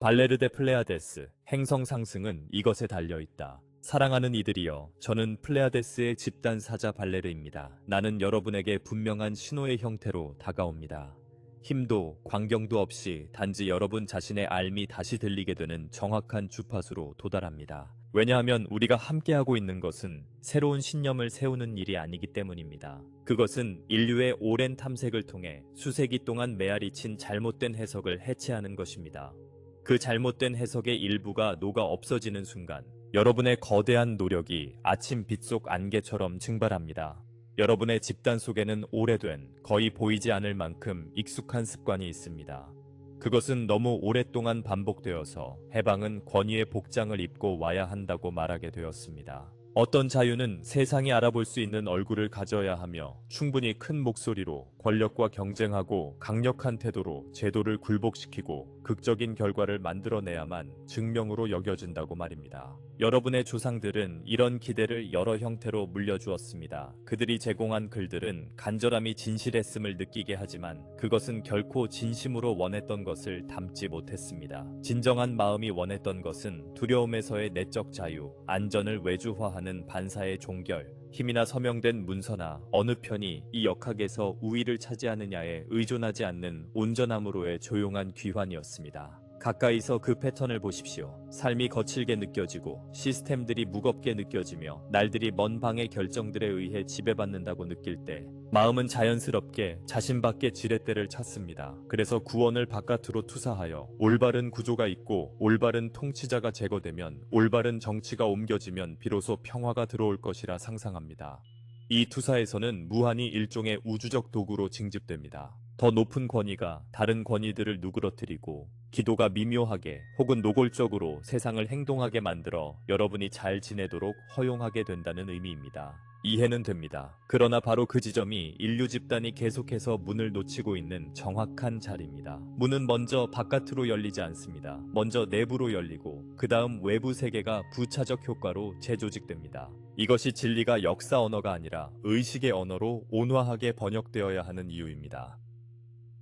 발레르데 플레아데스, 행성 상승은 이것에 달려있다. 사랑하는 이들이여, 저는 플레아데스의 집단 사자 발레르입니다. 나는 여러분에게 분명한 신호의 형태로 다가옵니다. 힘도 광경도 없이 단지 여러분 자신의 알미 다시 들리게 되는 정확한 주파수로 도달합니다. 왜냐하면 우리가 함께하고 있는 것은 새로운 신념을 세우는 일이 아니기 때문입니다. 그것은 인류의 오랜 탐색을 통해 수세기 동안 메아리친 잘못된 해석을 해체하는 것입니다. 그 잘못된 해석의 일부가 녹아 없어지는 순간 여러분의 거대한 노력이 아침 빛 속 안개처럼 증발합니다. 여러분의 집단 속에는 오래된, 거의 보이지 않을 만큼 익숙한 습관이 있습니다. 그것은 너무 오랫동안 반복되어서 해방은 권위의 복장을 입고 와야 한다고 말하게 되었습니다. 어떤 자유는 세상이 알아볼 수 있는 얼굴을 가져야 하며 충분히 큰 목소리로 권력과 경쟁하고 강력한 태도로 제도를 굴복시키고 극적인 결과를 만들어내야만 증명으로 여겨진다고 말입니다. 여러분의 조상들은 이런 기대를 여러 형태로 물려주었습니다. 그들이 제공한 글들은 간절함이 진실했음을 느끼게 하지만 그것은 결코 진심으로 원했던 것을 담지 못했습니다. 진정한 마음이 원했던 것은 두려움에서의 내적 자유, 안전을 외주화하는 반사의 종결, 힘이나 서명된 문서나 어느 편이 이 역학에서 우위를 차지하느냐에 의존하지 않는 온전함으로의 조용한 귀환이었습니다. 가까이서 그 패턴을 보십시오. 삶이 거칠게 느껴지고 시스템들이 무겁게 느껴지며 날들이 먼 방의 결정들에 의해 지배받는다고 느낄 때 마음은 자연스럽게 자신 밖의 지렛대를 찾습니다. 그래서 구원을 바깥으로 투사하여 올바른 구조가 있고 올바른 통치자가 제거되면 올바른 정치가 옮겨지면 비로소 평화가 들어올 것이라 상상합니다. 이 투사에서는 무한히 일종의 우주적 도구로 징집됩니다. 더 높은 권위가 다른 권위들을 누그러뜨리고 기도가 미묘하게 혹은 노골적으로 세상을 행동하게 만들어 여러분이 잘 지내도록 허용하게 된다는 의미입니다. 이해는 됩니다. 그러나 바로 그 지점이 인류 집단이 계속해서 문을 놓치고 있는 정확한 자리입니다. 문은 먼저 바깥으로 열리지 않습니다. 먼저 내부로 열리고 그 다음 외부 세계가 부차적 효과로 재조직됩니다. 이것이 진리가 역사 언어가 아니라 의식의 언어로 온화하게 번역되어야 하는 이유입니다.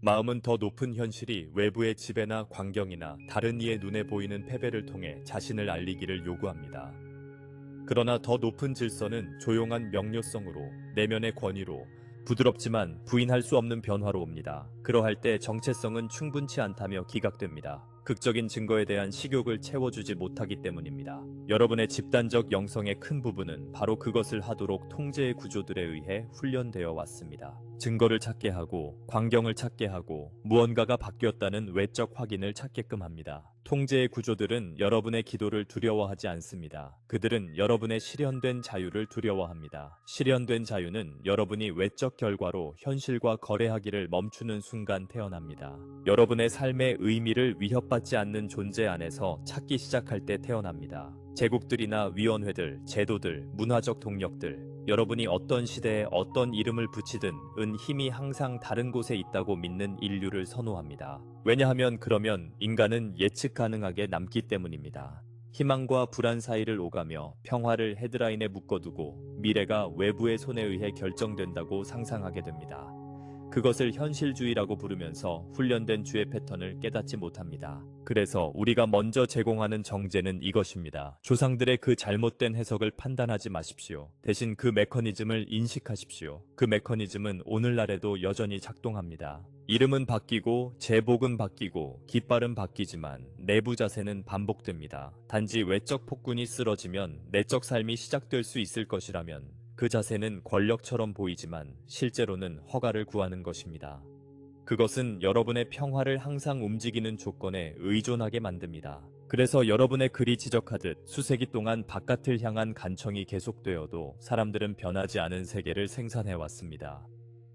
마음은 더 높은 현실이 외부의 지배나 광경이나 다른 이의 눈에 보이는 패배를 통해 자신을 알리기를 요구합니다. 그러나 더 높은 질서는 조용한 명료성으로, 내면의 권위로, 부드럽지만 부인할 수 없는 변화로 옵니다. 그러할 때 정체성은 충분치 않다며 기각됩니다. 극적인 증거에 대한 식욕을 채워주지 못하기 때문입니다. 여러분의 집단적 영성의 큰 부분은 바로 그것을 하도록 통제의 구조들에 의해 훈련되어 왔습니다. 증거를 찾게 하고 광경을 찾게 하고 무언가가 바뀌었다는 외적 확인을 찾게끔 합니다. 통제의 구조들은 여러분의 기도를 두려워하지 않습니다. 그들은 여러분의 실현된 자유를 두려워합니다. 실현된 자유는 여러분이 외적 결과로 현실과 거래하기를 멈추는 순간 태어납니다. 여러분의 삶의 의미를 위협받지 않는 존재 안에서 찾기 시작할 때 태어납니다. 제국들이나 위원회들, 제도들, 문화적 동력들, 여러분이 어떤 시대에 어떤 이름을 붙이든 은 힘이 항상 다른 곳에 있다고 믿는 인류를 선호합니다. 왜냐하면 그러면 인간은 예측 가능하게 남기 때문입니다. 희망과 불안 사이를 오가며 평화를 헤드라인에 묶어두고 미래가 외부의 손에 의해 결정된다고 상상하게 됩니다. 그것을 현실주의라고 부르면서 훈련된 주의 패턴을 깨닫지 못합니다. 그래서 우리가 먼저 제공하는 정제는 이것입니다. 조상들의 그 잘못된 해석을 판단하지 마십시오. 대신 그 메커니즘을 인식하십시오. 그 메커니즘은 오늘날에도 여전히 작동합니다. 이름은 바뀌고 제복은 바뀌고 깃발은 바뀌지만 내부 자세는 반복됩니다. 단지 외적 폭군이 쓰러지면 내적 삶이 시작될 수 있을 것이라면 그 자세는 권력처럼 보이지만 실제로는 허가를 구하는 것입니다. 그것은 여러분의 평화를 항상 움직이는 조건에 의존하게 만듭니다. 그래서 여러분의 글이 지적하듯 수세기 동안 바깥을 향한 간청이 계속되어도 사람들은 변하지 않은 세계를 생산해왔습니다.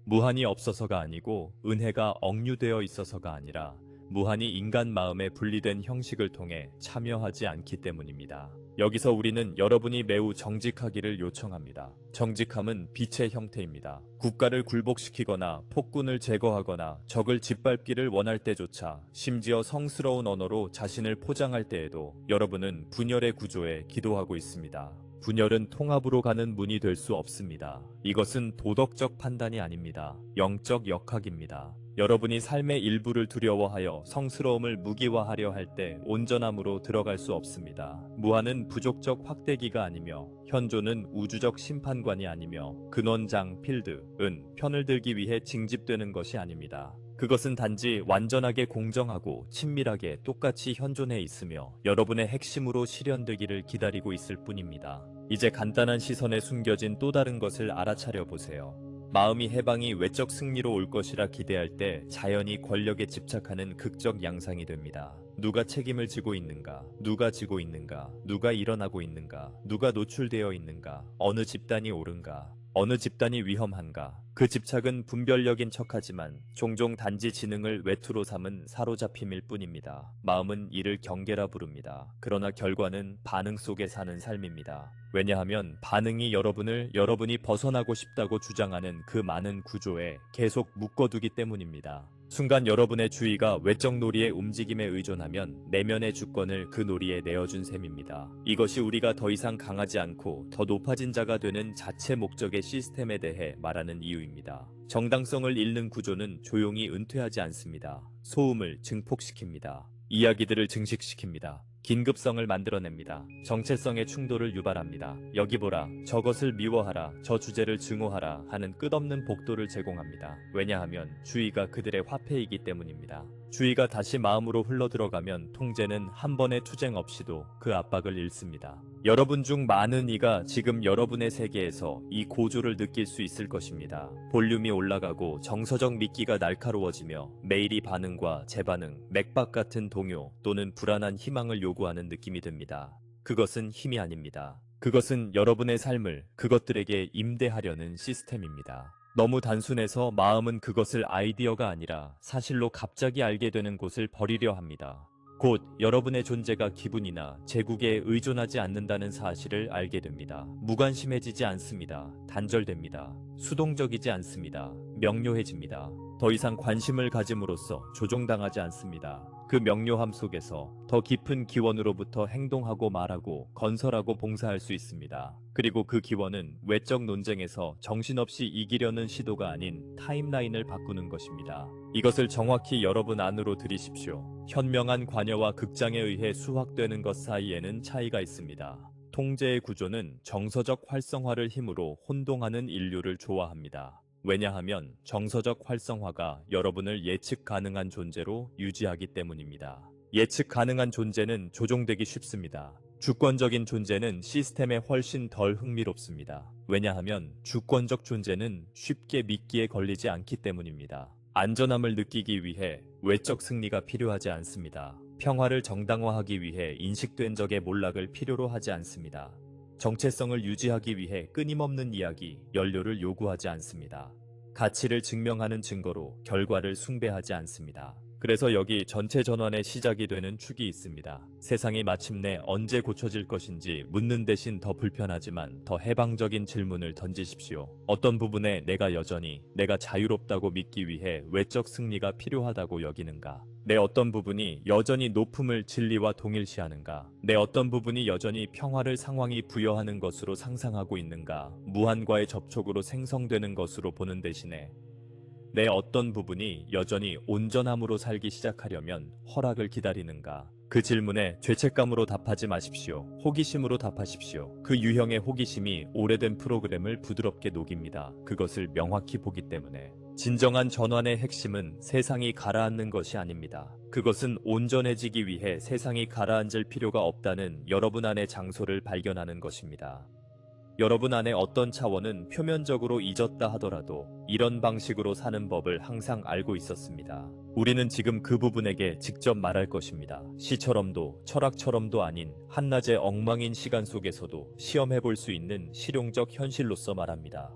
무한이 없어서가 아니고 은혜가 억류되어 있어서가 아니라 무한히 인간 마음에 분리된 형식을 통해 참여하지 않기 때문입니다. 여기서 우리는 여러분이 매우 정직하기를 요청합니다. 정직함은 빛의 형태입니다. 국가를 굴복시키거나 폭군을 제거하거나 적을 짓밟기를 원할 때조차 심지어 성스러운 언어로 자신을 포장할 때에도 여러분은 분열의 구조에 기도하고 있습니다. 분열은 통합으로 가는 문이 될 수 없습니다. 이것은 도덕적 판단이 아닙니다. 영적 역학입니다. 여러분이 삶의 일부를 두려워하여 성스러움을 무기화하려 할 때 온전함으로 들어갈 수 없습니다. 무한은 부족적 확대기가 아니며 현존은 우주적 심판관이 아니며 근원장 필드은 편을 들기 위해 징집되는 것이 아닙니다. 그것은 단지 완전하게 공정하고 친밀하게 똑같이 현존해 있으며 여러분의 핵심으로 실현되기를 기다리고 있을 뿐입니다. 이제 간단한 시선에 숨겨진 또 다른 것을 알아차려 보세요. 마음이 해방이 외적 승리로 올 것이라 기대할 때 자연히 권력에 집착하는 극적 양상이 됩니다. 누가 책임을 지고 있는가? 누가 지고 있는가? 누가 일어나고 있는가? 누가 노출되어 있는가? 어느 집단이 옳은가? 어느 집단이 위험한가? 그 집착은 분별력인 척하지만 종종 단지 지능을 외투로 삼은 사로잡힘일 뿐입니다. 마음은 이를 경계라 부릅니다. 그러나 결과는 반응 속에 사는 삶입니다. 왜냐하면 반응이 여러분이 벗어나고 싶다고 주장하는 그 많은 구조에 계속 묶어두기 때문입니다. 순간 여러분의 주의가 외적 놀이의 움직임에 의존하면 내면의 주권을 그 놀이에 내어준 셈입니다. 이것이 우리가 더 이상 강하지 않고 더 높아진 자가 되는 자체 목적의 시스템에 대해 말하는 이유입니다. 정당성을 잃는 구조는 조용히 은퇴하지 않습니다. 소음을 증폭시킵니다. 이야기들을 증식시킵니다. 긴급성을 만들어냅니다. 정체성의 충돌을 유발합니다. 여기 보라, 저것을 미워하라, 저 주제를 증오하라 하는 끝없는 복도를 제공합니다. 왜냐하면 주의가 그들의 화폐이기 때문입니다. 주의가 다시 마음으로 흘러들어가면 통제는 한 번의 투쟁 없이도 그 압박을 잃습니다. 여러분 중 많은 이가 지금 여러분의 세계에서 이 고조를 느낄 수 있을 것입니다. 볼륨이 올라가고 정서적 미끼가 날카로워지며 매일이 반응과 재반응, 맥박 같은 동요 또는 불안한 희망을 요구하는 느낌이 듭니다. 그것은 힘이 아닙니다. 그것은 여러분의 삶을 그것들에게 임대하려는 시스템입니다. 너무 단순해서 마음은 그것을 아이디어가 아니라 사실로 갑자기 알게 되는 곳을 버리려 합니다. 곧 여러분의 존재가 기분이나 제국에 의존하지 않는다는 사실을 알게 됩니다. 무관심해지지 않습니다. 단절됩니다. 수동적이지 않습니다. 명료해집니다. 더 이상 관심을 가짐으로써 조종당하지 않습니다. 그 명료함 속에서 더 깊은 기원으로부터 행동하고 말하고 건설하고 봉사할 수 있습니다. 그리고 그 기원은 외적 논쟁에서 정신없이 이기려는 시도가 아닌 타임라인을 바꾸는 것입니다. 이것을 정확히 여러분 안으로 들이십시오. 현명한 관여와 극장에 의해 수확되는 것 사이에는 차이가 있습니다. 통제의 구조는 정서적 활성화를 힘으로 혼동하는 인류를 좋아합니다. 왜냐하면 정서적 활성화가 여러분을 예측 가능한 존재로 유지하기 때문입니다. 예측 가능한 존재는 조종되기 쉽습니다. 주권적인 존재는 시스템에 훨씬 덜 흥미롭습니다. 왜냐하면 주권적 존재는 쉽게 미끼에 걸리지 않기 때문입니다. 안전함을 느끼기 위해 외적 승리가 필요하지 않습니다. 평화를 정당화하기 위해 인식된 적의 몰락을 필요로 하지 않습니다. 정체성을 유지하기 위해 끊임없는 이야기, 연료를 요구하지 않습니다. 가치를 증명하는 증거로 결과를 숭배하지 않습니다. 그래서 여기 전체 전환의 시작이 되는 축이 있습니다. 세상이 마침내 언제 고쳐질 것인지 묻는 대신 더 불편하지만 더 해방적인 질문을 던지십시오. 어떤 부분에 내가 자유롭다고 믿기 위해 외적 승리가 필요하다고 여기는가? 내 어떤 부분이 여전히 높음을 진리와 동일시하는가? 내 어떤 부분이 여전히 평화를 상황이 부여하는 것으로 상상하고 있는가? 무한과의 접촉으로 생성되는 것으로 보는 대신에 내 어떤 부분이 여전히 온전함으로 살기 시작하려면 허락을 기다리는가? 그 질문에 죄책감으로 답하지 마십시오. 호기심으로 답하십시오. 그 유형의 호기심이 오래된 프로그램을 부드럽게 녹입니다. 그것을 명확히 보기 때문에. 진정한 전환의 핵심은 세상이 가라앉는 것이 아닙니다. 그것은 온전해지기 위해 세상이 가라앉을 필요가 없다는 여러분 안의 장소를 발견하는 것입니다. 여러분 안에 어떤 차원은 표면적으로 잊었다 하더라도 이런 방식으로 사는 법을 항상 알고 있었습니다. 우리는 지금 그 부분에게 직접 말할 것입니다. 시처럼도 철학처럼도 아닌 한낮의 엉망인 시간 속에서도 시험해볼 수 있는 실용적 현실로서 말합니다.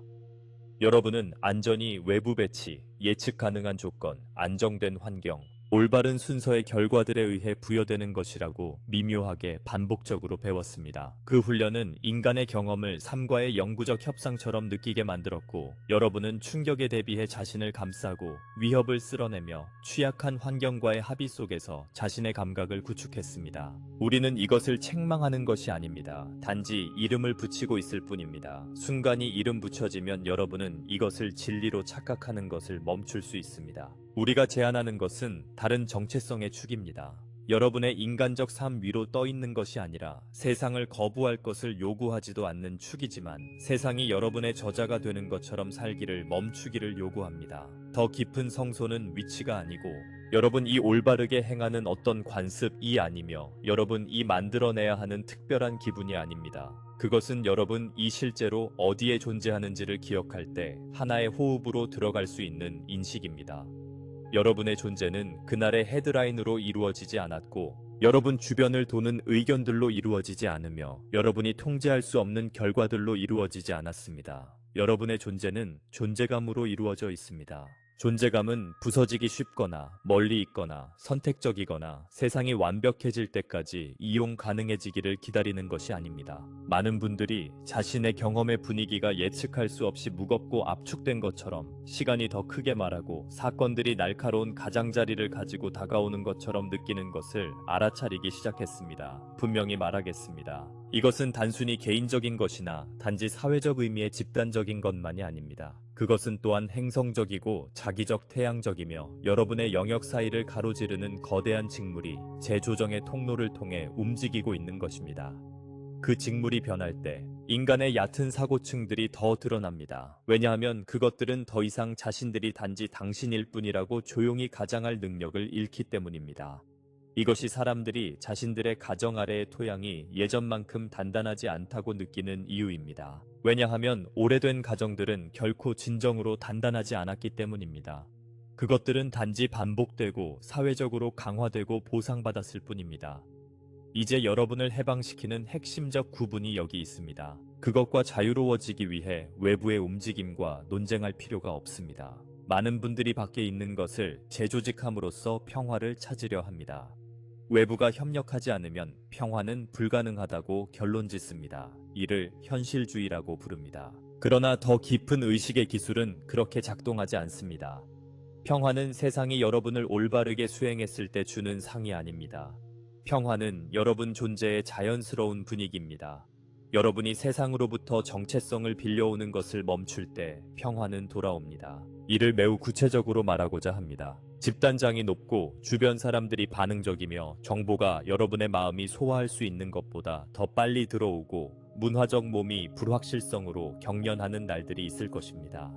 여러분은 안전이 외부 배치, 예측 가능한 조건, 안정된 환경, 올바른 순서의 결과들에 의해 부여되는 것이라고 미묘하게 반복적으로 배웠습니다. 그 훈련은 인간의 경험을 삶과의 영구적 협상처럼 느끼게 만들었고 여러분은 충격에 대비해 자신을 감싸고 위협을 쓸어내며 취약한 환경과의 합의 속에서 자신의 감각을 구축했습니다. 우리는 이것을 책망하는 것이 아닙니다. 단지 이름을 붙이고 있을 뿐입니다. 순간이 이름 붙여지면 여러분은 이것을 진리로 착각하는 것을 멈출 수 있습니다. 우리가 제안하는 것은 다른 정체성의 축입니다. 여러분의 인간적 삶 위로 떠 있는 것이 아니라 세상을 거부할 것을 요구하지도 않는 축이지만 세상이 여러분의 저자가 되는 것처럼 살기를 멈추기를 요구합니다. 더 깊은 성소는 위치가 아니고 여러분 이 올바르게 행하는 어떤 관습이 아니며 여러분 이 만들어내야 하는 특별한 기분이 아닙니다. 그것은 여러분 이 실제로 어디에 존재하는지를 기억할 때 하나의 호흡으로 들어갈 수 있는 인식입니다. 여러분의 존재는 그날의 헤드라인으로 이루어지지 않았고 여러분 주변을 도는 의견들로 이루어지지 않으며 여러분이 통제할 수 없는 결과들로 이루어지지 않았습니다. 여러분의 존재는 존재감으로 이루어져 있습니다. 존재감은 부서지기 쉽거나 멀리 있거나 선택적이거나 세상이 완벽해질 때까지 이용 가능해지기를 기다리는 것이 아닙니다. 많은 분들이 자신의 경험의 분위기가 예측할 수 없이 무겁고 압축된 것처럼 시간이 더 크게 말하고 사건들이 날카로운 가장자리를 가지고 다가오는 것처럼 느끼는 것을 알아차리기 시작했습니다. 분명히 말하겠습니다. 이것은 단순히 개인적인 것이나 단지 사회적 의미의 집단적인 것만이 아닙니다. 그것은 또한 행성적이고 자기적 태양적이며 여러분의 영역 사이를 가로지르는 거대한 직물이 재조정의 통로를 통해 움직이고 있는 것입니다. 그 직물이 변할 때 인간의 얕은 사고층들이 더 드러납니다. 왜냐하면 그것들은 더 이상 자신들이 단지 당신일 뿐이라고 조용히 가장할 능력을 잃기 때문입니다. 이것이 사람들이 자신들의 가정 아래의 토양이 예전만큼 단단하지 않다고 느끼는 이유입니다. 왜냐하면 오래된 가정들은 결코 진정으로 단단하지 않았기 때문입니다. 그것들은 단지 반복되고 사회적으로 강화되고 보상받았을 뿐입니다. 이제 여러분을 해방시키는 핵심적 구분이 여기 있습니다. 그것과 자유로워지기 위해 외부의 움직임과 논쟁할 필요가 없습니다. 많은 분들이 밖에 있는 것을 재조직함으로써 평화를 찾으려 합니다. 외부가 협력하지 않으면 평화는 불가능하다고 결론 짓습니다. 이를 현실주의라고 부릅니다. 그러나 더 깊은 의식의 기술은 그렇게 작동하지 않습니다. 평화는 세상이 여러분을 올바르게 수행했을 때 주는 상이 아닙니다. 평화는 여러분 존재의 자연스러운 분위기입니다. 여러분이 세상으로부터 정체성을 빌려오는 것을 멈출 때 평화는 돌아옵니다. 이를 매우 구체적으로 말하고자 합니다. 집단장이 높고 주변 사람들이 반응적이며 정보가 여러분의 마음이 소화할 수 있는 것보다 더 빨리 들어오고 문화적 몸이 불확실성으로 경련하는 날들이 있을 것입니다.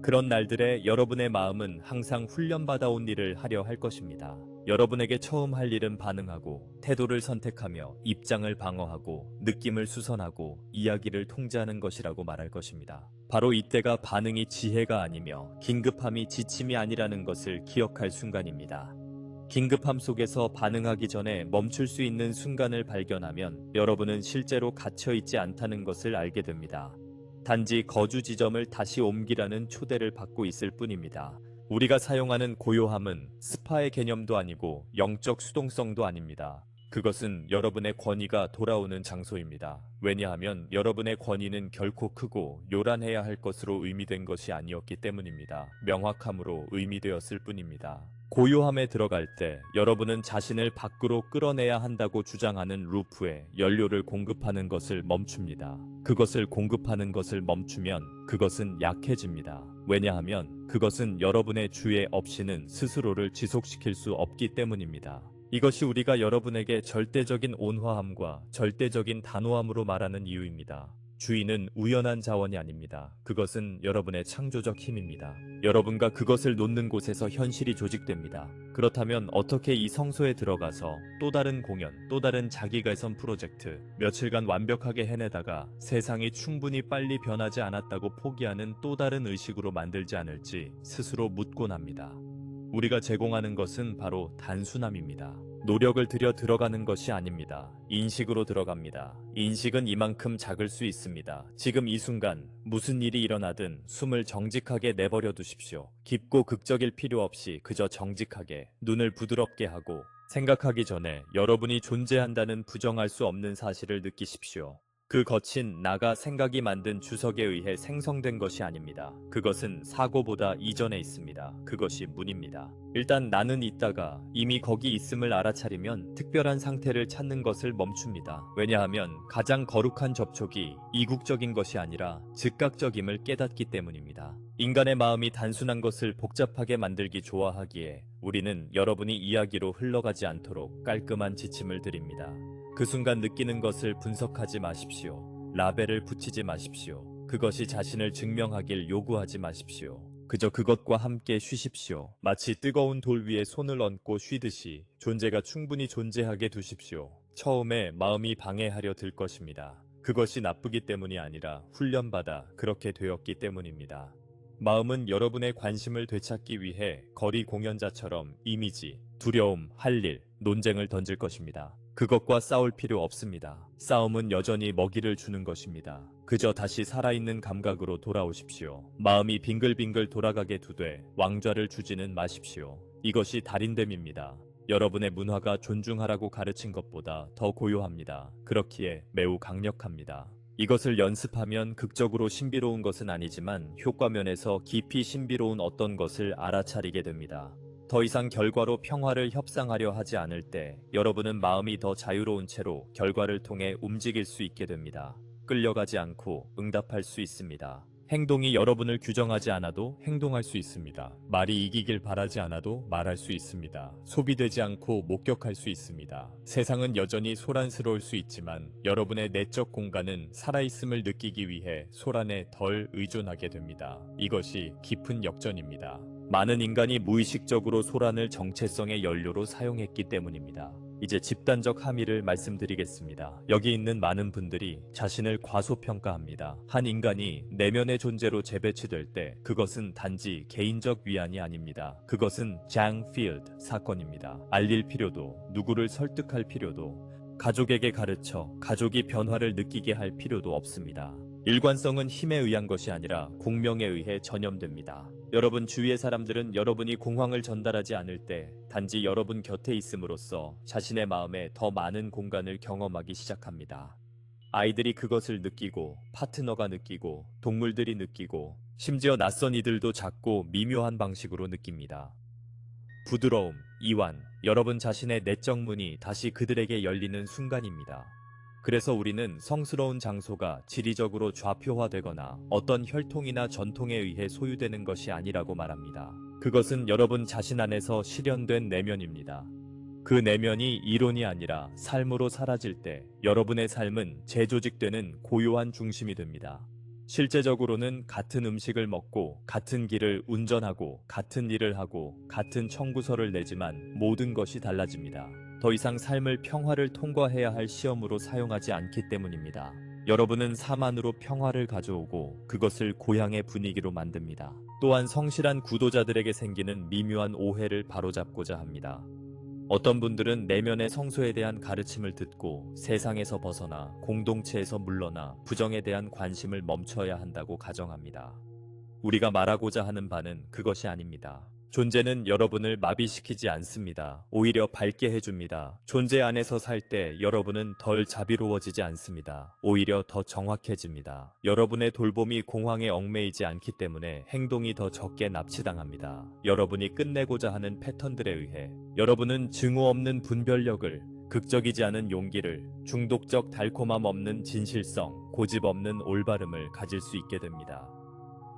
그런 날들에 여러분의 마음은 항상 훈련받아온 일을 하려 할 것입니다. 여러분에게 처음 할 일은 반응하고 태도를 선택하며 입장을 방어하고 느낌을 수선하고 이야기를 통제하는 것이라고 말할 것입니다. 바로 이때가 반응이 지혜가 아니며 긴급함이 지침이 아니라는 것을 기억할 순간입니다. 긴급함 속에서 반응하기 전에 멈출 수 있는 순간을 발견하면 여러분은 실제로 갇혀있지 않다는 것을 알게 됩니다. 단지 거주 지점을 다시 옮기라는 초대를 받고 있을 뿐입니다. 우리가 사용하는 고요함은 스파의 개념도 아니고 영적 수동성도 아닙니다. 그것은 여러분의 권위가 돌아오는 장소입니다. 왜냐하면 여러분의 권위는 결코 크고 요란해야 할 것으로 의미된 것이 아니었기 때문입니다. 명확함으로 의미되었을 뿐입니다. 고요함에 들어갈 때 여러분은 자신을 밖으로 끌어내야 한다고 주장하는 루프에 연료를 공급하는 것을 멈춥니다. 그것을 공급하는 것을 멈추면 그것은 약해집니다. 왜냐하면 그것은 여러분의 주의 없이는 스스로를 지속시킬 수 없기 때문입니다. 이것이 우리가 여러분에게 절대적인 온화함과 절대적인 단호함으로 말하는 이유입니다. 주의는 우연한 자원이 아닙니다. 그것은 여러분의 창조적 힘입니다. 여러분과 그것을 놓는 곳에서 현실이 조직됩니다. 그렇다면 어떻게 이 성소에 들어가서 또 다른 공연, 또 다른 자기개선 프로젝트, 며칠간 완벽하게 해내다가 세상이 충분히 빨리 변하지 않았다고 포기하는 또 다른 의식으로 만들지 않을지 스스로 묻곤 합니다. 우리가 제공하는 것은 바로 단순함입니다. 노력을 들여 들어가는 것이 아닙니다. 인식으로 들어갑니다. 인식은 이만큼 작을 수 있습니다. 지금 이 순간 무슨 일이 일어나든 숨을 정직하게 내버려 두십시오. 깊고 극적일 필요 없이 그저 정직하게 눈을 부드럽게 하고 생각하기 전에 여러분이 존재한다는 부정할 수 없는 사실을 느끼십시오. 그 거친 나가 생각이 만든 주석에 의해 생성된 것이 아닙니다. 그것은 사고보다 이전에 있습니다. 그것이 문입니다. 일단 나는 있다가 이미 거기 있음을 알아차리면 특별한 상태를 찾는 것을 멈춥니다. 왜냐하면 가장 거룩한 접촉이 이국적인 것이 아니라 즉각적임을 깨닫기 때문입니다. 인간의 마음이 단순한 것을 복잡하게 만들기 좋아하기에 우리는 여러분이 이야기로 흘러가지 않도록 깔끔한 지침을 드립니다. 그 순간 느끼는 것을 분석하지 마십시오. 라벨을 붙이지 마십시오. 그것이 자신을 증명하길 요구하지 마십시오. 그저 그것과 함께 쉬십시오. 마치 뜨거운 돌 위에 손을 얹고 쉬듯이 존재가 충분히 존재하게 두십시오. 처음에 마음이 방해하려 들 것입니다. 그것이 나쁘기 때문이 아니라 훈련받아 그렇게 되었기 때문입니다. 마음은 여러분의 관심을 되찾기 위해 거리 공연자처럼 이미지, 두려움, 할 일, 논쟁을 던질 것입니다. 그것과 싸울 필요 없습니다. 싸움은 여전히 먹이를 주는 것입니다. 그저 다시 살아있는 감각으로 돌아오십시오. 마음이 빙글빙글 돌아가게 두되 왕좌를 주지는 마십시오. 이것이 달인됨입니다. 여러분의 문화가 존중하라고 가르친 것보다 더 고요합니다. 그렇기에 매우 강력합니다. 이것을 연습하면 극적으로 신비로운 것은 아니지만 효과면에서 깊이 신비로운 어떤 것을 알아차리게 됩니다. 더 이상 결과로 평화를 협상하려 하지 않을 때 여러분은 마음이 더 자유로운 채로 결과를 통해 움직일 수 있게 됩니다. 끌려가지 않고 응답할 수 있습니다. 행동이 여러분을 규정하지 않아도 행동할 수 있습니다. 말이 이기길 바라지 않아도 말할 수 있습니다. 소비되지 않고 목격할 수 있습니다. 세상은 여전히 소란스러울 수 있지만 여러분의 내적 공간은 살아있음을 느끼기 위해 소란에 덜 의존하게 됩니다. 이것이 깊은 역전입니다. 많은 인간이 무의식적으로 소란을 정체성의 연료로 사용했기 때문입니다. 이제 집단적 함의를 말씀드리겠습니다. 여기 있는 많은 분들이 자신을 과소평가합니다. 한 인간이 내면의 존재로 재배치될 때 그것은 단지 개인적 위안이 아닙니다. 그것은 장 필드 사건입니다. 알릴 필요도, 누구를 설득할 필요도, 가족에게 가르쳐 가족이 변화를 느끼게 할 필요도 없습니다. 일관성은 힘에 의한 것이 아니라 공명에 의해 전염됩니다. 여러분 주위의 사람들은 여러분이 공황을 전달하지 않을 때 단지 여러분 곁에 있음으로써 자신의 마음에 더 많은 공간을 경험하기 시작합니다. 아이들이 그것을 느끼고, 파트너가 느끼고, 동물들이 느끼고, 심지어 낯선 이들도 작고 미묘한 방식으로 느낍니다. 부드러움, 이완, 여러분 자신의 내적 문이 다시 그들에게 열리는 순간입니다. 그래서 우리는 성스러운 장소가 지리적으로 좌표화되거나 어떤 혈통이나 전통에 의해 소유되는 것이 아니라고 말합니다. 그것은 여러분 자신 안에서 실현된 내면입니다. 그 내면이 이론이 아니라 삶으로 사라질 때 여러분의 삶은 재조직되는 고요한 중심이 됩니다. 실제적으로는 같은 음식을 먹고 같은 길을 운전하고 같은 일을 하고 같은 청구서를 내지만 모든 것이 달라집니다. 더 이상 삶을 평화를 통과해야 할 시험으로 사용하지 않기 때문입니다. 여러분은 삶 안으로 평화를 가져오고 그것을 고향의 분위기로 만듭니다. 또한 성실한 구도자들에게 생기는 미묘한 오해를 바로잡고자 합니다. 어떤 분들은 내면의 성소에 대한 가르침을 듣고 세상에서 벗어나 공동체에서 물러나 부정에 대한 관심을 멈춰야 한다고 가정합니다. 우리가 말하고자 하는 바는 그것이 아닙니다. 존재는 여러분을 마비시키지 않습니다. 오히려 밝게 해줍니다. 존재 안에서 살 때 여러분은 덜 자비로워지지 않습니다. 오히려 더 정확해집니다. 여러분의 돌봄이 공황에 얽매이지 않기 때문에 행동이 더 적게 납치당합니다. 여러분이 끝내고자 하는 패턴들에 의해 여러분은 증오 없는 분별력을, 극적이지 않은 용기를, 중독적 달콤함 없는 진실성, 고집 없는 올바름을 가질 수 있게 됩니다.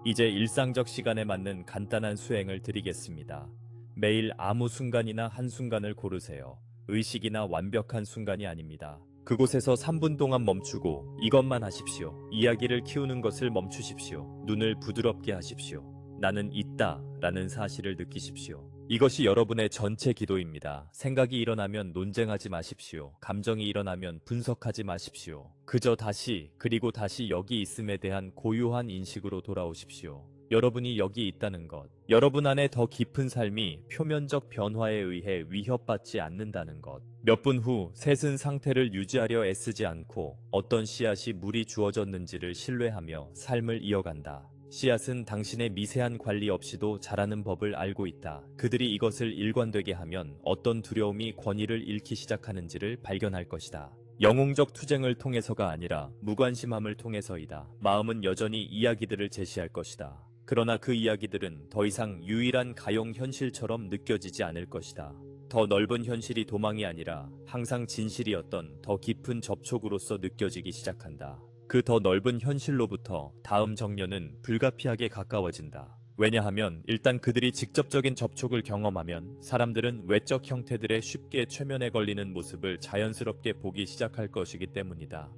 이제 일상적 시간에 맞는 간단한 수행을 드리겠습니다. 매일 아무 순간이나 한순간을 고르세요. 의식이나 완벽한 순간이 아닙니다. 그곳에서 3분 동안 멈추고 이것만 하십시오. 이야기를 키우는 것을 멈추십시오. 눈을 부드럽게 하십시오. 나는 있다 라는 사실을 느끼십시오. 이것이 여러분의 전체 기도입니다. 생각이 일어나면 논쟁하지 마십시오. 감정이 일어나면 분석하지 마십시오. 그저 다시 그리고 다시 여기 있음에 대한 고유한 인식으로 돌아오십시오. 여러분이 여기 있다는 것, 여러분 안에 더 깊은 삶이 표면적 변화에 의해 위협받지 않는다는 것. 몇 분 후 셋은 상태를 유지하려 애쓰지 않고 어떤 씨앗이 물이 주어졌는지를 신뢰하며 삶을 이어간다. 씨앗은 당신의 미세한 관리 없이도 자라는 법을 알고 있다. 그들이 이것을 일관되게 하면 어떤 두려움이 권위를 잃기 시작하는지를 발견할 것이다. 영웅적 투쟁을 통해서가 아니라 무관심함을 통해서이다. 마음은 여전히 이야기들을 제시할 것이다. 그러나 그 이야기들은 더 이상 유일한 가용 현실처럼 느껴지지 않을 것이다. 더 넓은 현실이 도망이 아니라 항상 진실이었던 더 깊은 접촉으로서 느껴지기 시작한다. 그 더 넓은 현실로부터 다음 정년은 불가피하게 가까워진다. 왜냐하면 일단 그들이 직접적인 접촉을 경험하면 사람들은 외적 형태들의 쉽게 최면에 걸리는 모습을 자연스럽게 보기 시작할 것이기 때문이다.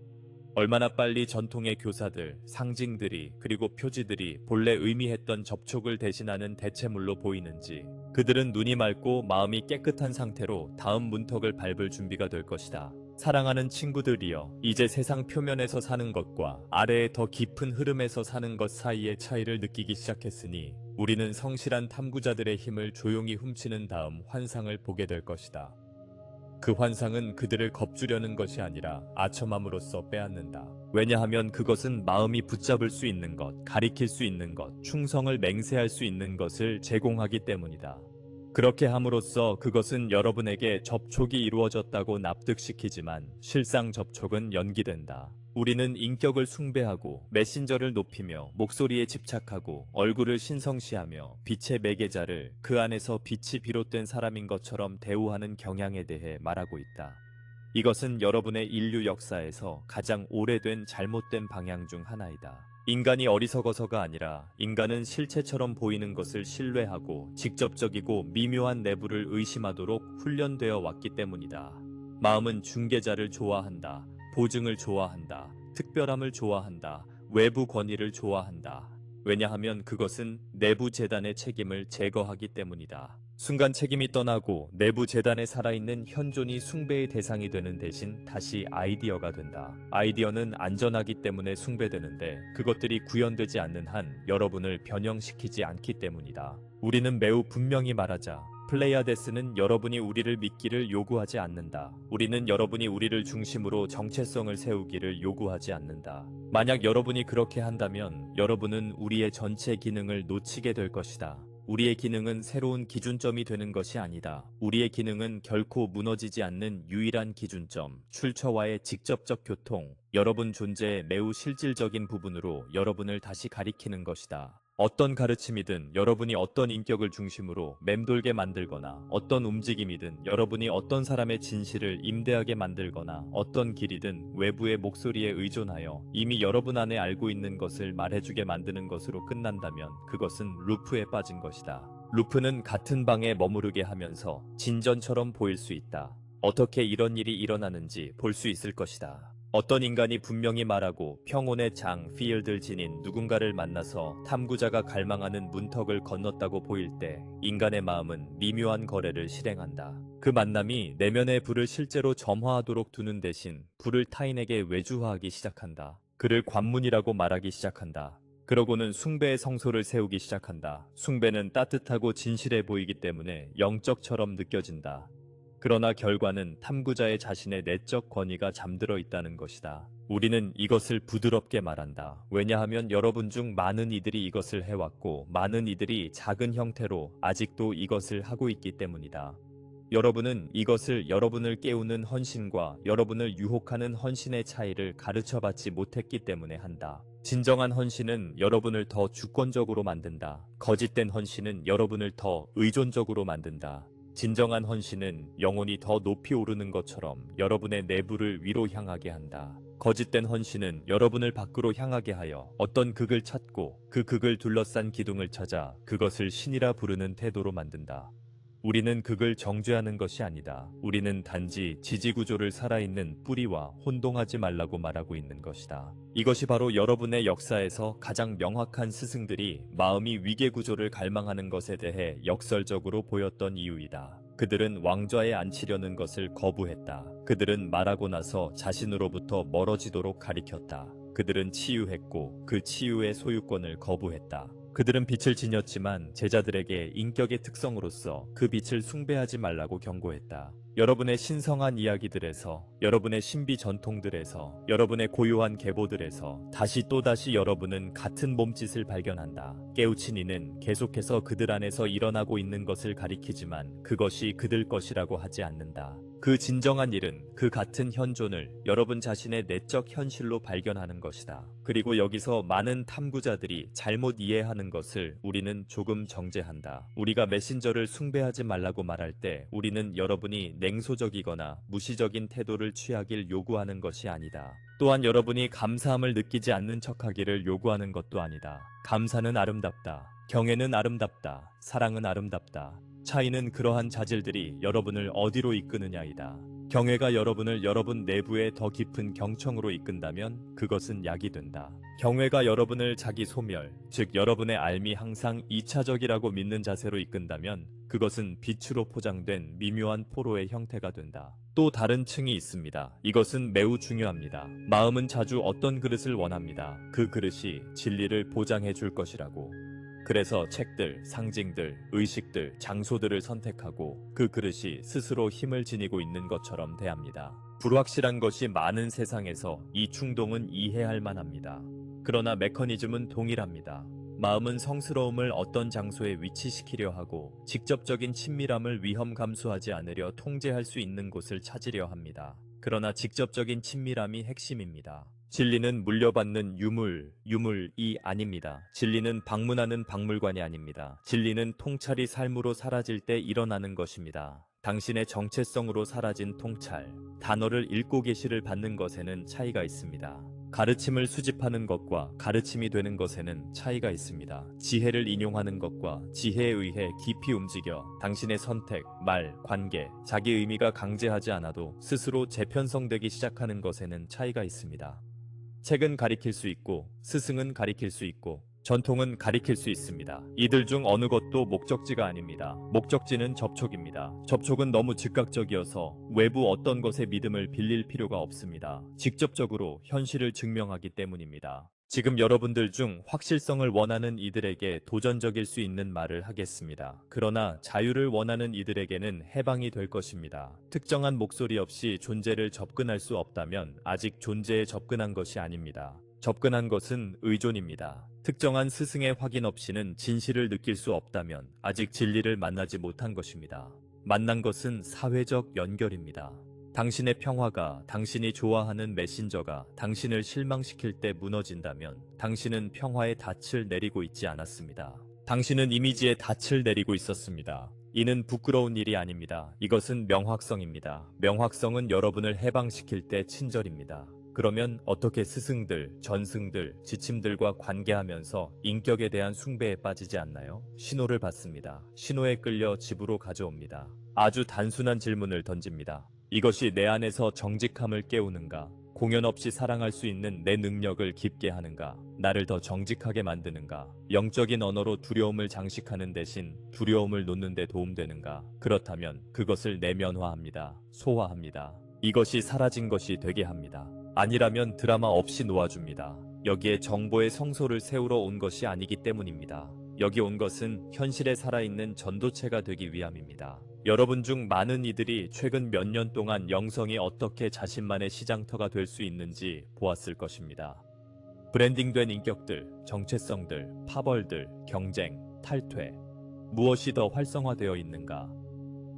얼마나 빨리 전통의 교사들, 상징들이 그리고 표지들이 본래 의미했던 접촉을 대신하는 대체물로 보이는지 그들은 눈이 맑고 마음이 깨끗한 상태로 다음 문턱을 밟을 준비가 될 것이다. 사랑하는 친구들이여, 이제 세상 표면에서 사는 것과 아래의 더 깊은 흐름에서 사는 것 사이의 차이를 느끼기 시작했으니 우리는 성실한 탐구자들의 힘을 조용히 훔치는 다음 환상을 보게 될 것이다. 그 환상은 그들을 겁주려는 것이 아니라 아첨함으로써 빼앗는다. 왜냐하면 그것은 마음이 붙잡을 수 있는 것, 가리킬 수 있는 것, 충성을 맹세할 수 있는 것을 제공하기 때문이다. 그렇게 함으로써 그것은 여러분에게 접촉이 이루어졌다고 납득시키지만 실상 접촉은 연기된다. 우리는 인격을 숭배하고 메신저를 높이며 목소리에 집착하고 얼굴을 신성시하며 빛의 매개자를 그 안에서 빛이 비롯된 사람인 것처럼 대우하는 경향에 대해 말하고 있다. 이것은 여러분의 인류 역사에서 가장 오래된 잘못된 방향 중 하나이다. 인간이 어리석어서가 아니라 인간은 실체처럼 보이는 것을 신뢰하고 직접적이고 미묘한 내부를 의심하도록 훈련되어 왔기 때문이다. 마음은 중개자를 좋아한다. 보증을 좋아한다. 특별함을 좋아한다. 외부 권위를 좋아한다. 왜냐하면 그것은 내부 재단의 책임을 제거하기 때문이다. 순간 책임이 떠나고 내부 재단에 살아있는 현존이 숭배의 대상이 되는 대신 다시 아이디어가 된다. 아이디어는 안전하기 때문에 숭배되는데 그것들이 구현되지 않는 한 여러분을 변형시키지 않기 때문이다. 우리는 매우 분명히 말하자. 플레이아데스는 여러분이 우리를 믿기를 요구하지 않는다. 우리는 여러분이 우리를 중심으로 정체성을 세우기를 요구하지 않는다. 만약 여러분이 그렇게 한다면 여러분은 우리의 전체 기능을 놓치게 될 것이다. 우리의 기능은 새로운 기준점이 되는 것이 아니다. 우리의 기능은 결코 무너지지 않는 유일한 기준점, 출처와의 직접적 교통, 여러분 존재의 매우 실질적인 부분으로 여러분을 다시 가리키는 것이다. 어떤 가르침이든 여러분이 어떤 인격을 중심으로 맴돌게 만들거나 어떤 움직임이든 여러분이 어떤 사람의 진실을 임대하게 만들거나 어떤 길이든 외부의 목소리에 의존하여 이미 여러분 안에 알고 있는 것을 말해주게 만드는 것으로 끝난다면 그것은 루프에 빠진 것이다. 루프는 같은 방에 머무르게 하면서 진전처럼 보일 수 있다. 어떻게 이런 일이 일어나는지 볼 수 있을 것이다. 어떤 인간이 분명히 말하고 평온의 장 필드를 지닌 누군가를 만나서 탐구자가 갈망하는 문턱을 건넜다고 보일 때 인간의 마음은 미묘한 거래를 실행한다. 그 만남이 내면의 불을 실제로 점화하도록 두는 대신 불을 타인에게 외주화하기 시작한다. 그를 관문이라고 말하기 시작한다. 그러고는 숭배의 성소를 세우기 시작한다. 숭배는 따뜻하고 진실해 보이기 때문에 영적처럼 느껴진다. 그러나 결과는 탐구자의 자신의 내적 권위가 잠들어 있다는 것이다. 우리는 이것을 부드럽게 말한다. 왜냐하면 여러분 중 많은 이들이 이것을 해왔고 많은 이들이 작은 형태로 아직도 이것을 하고 있기 때문이다. 여러분은 이것을 여러분을 깨우는 헌신과 여러분을 유혹하는 헌신의 차이를 가르쳐받지 못했기 때문에 한다. 진정한 헌신은 여러분을 더 주권적으로 만든다. 거짓된 헌신은 여러분을 더 의존적으로 만든다. 진정한 헌신은 영혼이 더 높이 오르는 것처럼 여러분의 내부를 위로 향하게 한다. 거짓된 헌신은 여러분을 밖으로 향하게 하여 어떤 극을 찾고 그 극을 둘러싼 기둥을 찾아 그것을 신이라 부르는 태도로 만든다. 우리는 극을 정죄하는 것이 아니다. 우리는 단지 지지구조를 살아있는 뿌리와 혼동하지 말라고 말하고 있는 것이다. 이것이 바로 여러분의 역사에서 가장 명확한 스승들이 마음이 위계구조를 갈망하는 것에 대해 역설적으로 보였던 이유이다. 그들은 왕좌에 앉히려는 것을 거부했다. 그들은 말하고 나서 자신으로부터 멀어지도록 가리켰다. 그들은 치유했고 그 치유의 소유권을 거부했다. 그들은 빛을 지녔지만 제자들에게 인격의 특성으로서 그 빛을 숭배하지 말라고 경고했다. 여러분의 신성한 이야기들에서, 여러분의 신비 전통들에서, 여러분의 고요한 계보들에서 다시 또다시 여러분은 같은 몸짓을 발견한다. 깨우친 이는 계속해서 그들 안에서 일어나고 있는 것을 가리키지만 그것이 그들 것이라고 하지 않는다. 그 진정한 일은 그 같은 현존을 여러분 자신의 내적 현실로 발견하는 것이다. 그리고 여기서 많은 탐구자들이 잘못 이해하는 것을 우리는 조금 정제한다. 우리가 메신저를 숭배하지 말라고 말할 때 우리는 여러분이 냉소적이거나 무시적인 태도를 취하길 요구하는 것이 아니다. 또한 여러분이 감사함을 느끼지 않는 척하기를 요구하는 것도 아니다. 감사는 아름답다. 경애는 아름답다. 사랑은 아름답다. 차이는 그러한 자질들이 여러분을 어디로 이끄느냐이다. 경외가 여러분을 여러분 내부의 더 깊은 경청으로 이끈다면 그것은 약이 된다. 경외가 여러분을 자기 소멸, 즉 여러분의 삶이 항상 2차적이라고 믿는 자세로 이끈다면 그것은 빛으로 포장된 미묘한 포로의 형태가 된다. 또 다른 층이 있습니다. 이것은 매우 중요합니다. 마음은 자주 어떤 그릇을 원합니다. 그 그릇이 진리를 보장해 줄 것이라고. 그래서 책들, 상징들, 의식들, 장소들을 선택하고 그 그릇이 스스로 힘을 지니고 있는 것처럼 대합니다. 불확실한 것이 많은 세상에서 이 충동은 이해할 만합니다. 그러나 메커니즘은 동일합니다. 마음은 성스러움을 어떤 장소에 위치시키려 하고 직접적인 친밀함을 위험 감수하지 않으려 통제할 수 있는 곳을 찾으려 합니다. 그러나 직접적인 친밀함이 핵심입니다. 진리는 물려받는 유물이 아닙니다. 진리는 방문하는 박물관이 아닙니다. 진리는 통찰이 삶으로 사라질 때 일어나는 것입니다. 당신의 정체성으로 사라진 통찰, 단어를 읽고 계시를 받는 것에는 차이가 있습니다. 가르침을 수집하는 것과 가르침이 되는 것에는 차이가 있습니다. 지혜를 인용하는 것과 지혜에 의해 깊이 움직여 당신의 선택, 말, 관계, 자기 의미가 강제하지 않아도 스스로 재편성되기 시작하는 것에는 차이가 있습니다. 책은 가리킬 수 있고 스승은 가리킬 수 있고 전통은 가리킬 수 있습니다. 이들 중 어느 것도 목적지가 아닙니다. 목적지는 접촉입니다. 접촉은 너무 즉각적이어서 외부 어떤 것에 믿음을 빌릴 필요가 없습니다. 직접적으로 현실을 증명하기 때문입니다. 지금 여러분들 중 확실성을 원하는 이들에게 도전적일 수 있는 말을 하겠습니다. 그러나 자유를 원하는 이들에게는 해방이 될 것입니다. 특정한 목소리 없이 존재를 접근할 수 없다면 아직 존재에 접근한 것이 아닙니다. 접근한 것은 의존입니다. 특정한 스승의 확인 없이는 진실을 느낄 수 없다면 아직 진리를 만나지 못한 것입니다. 만난 것은 사회적 연결입니다. 당신의 평화가 당신이 좋아하는 메신저가 당신을 실망시킬 때 무너진다면 당신은 평화의 닻을 내리고 있지 않았습니다. 당신은 이미지의 닻을 내리고 있었습니다. 이는 부끄러운 일이 아닙니다. 이것은 명확성입니다. 명확성은 여러분을 해방시킬 때 친절입니다. 그러면 어떻게 스승들, 전승들, 지침들과 관계하면서 인격에 대한 숭배에 빠지지 않나요? 신호를 받습니다. 신호에 끌려 집으로 가져옵니다. 아주 단순한 질문을 던집니다. 이것이 내 안에서 정직함을 깨우는가? 공연 없이 사랑할 수 있는 내 능력을 깊게 하는가? 나를 더 정직하게 만드는가? 영적인 언어로 두려움을 장식하는 대신 두려움을 놓는 데 도움되는가? 그렇다면 그것을 내면화합니다. 소화합니다. 이것이 사라진 것이 되게 합니다. 아니라면 드라마 없이 놓아줍니다. 여기에 정보의 성소를 세우러 온 것이 아니기 때문입니다. 여기 온 것은 현실에 살아있는 전도체가 되기 위함입니다. 여러분 중 많은 이들이 최근 몇 년 동안 영성이 어떻게 자신만의 시장터가 될 수 있는지 보았을 것입니다. 브랜딩된 인격들, 정체성들, 파벌들, 경쟁, 탈퇴. 무엇이 더 활성화되어 있는가?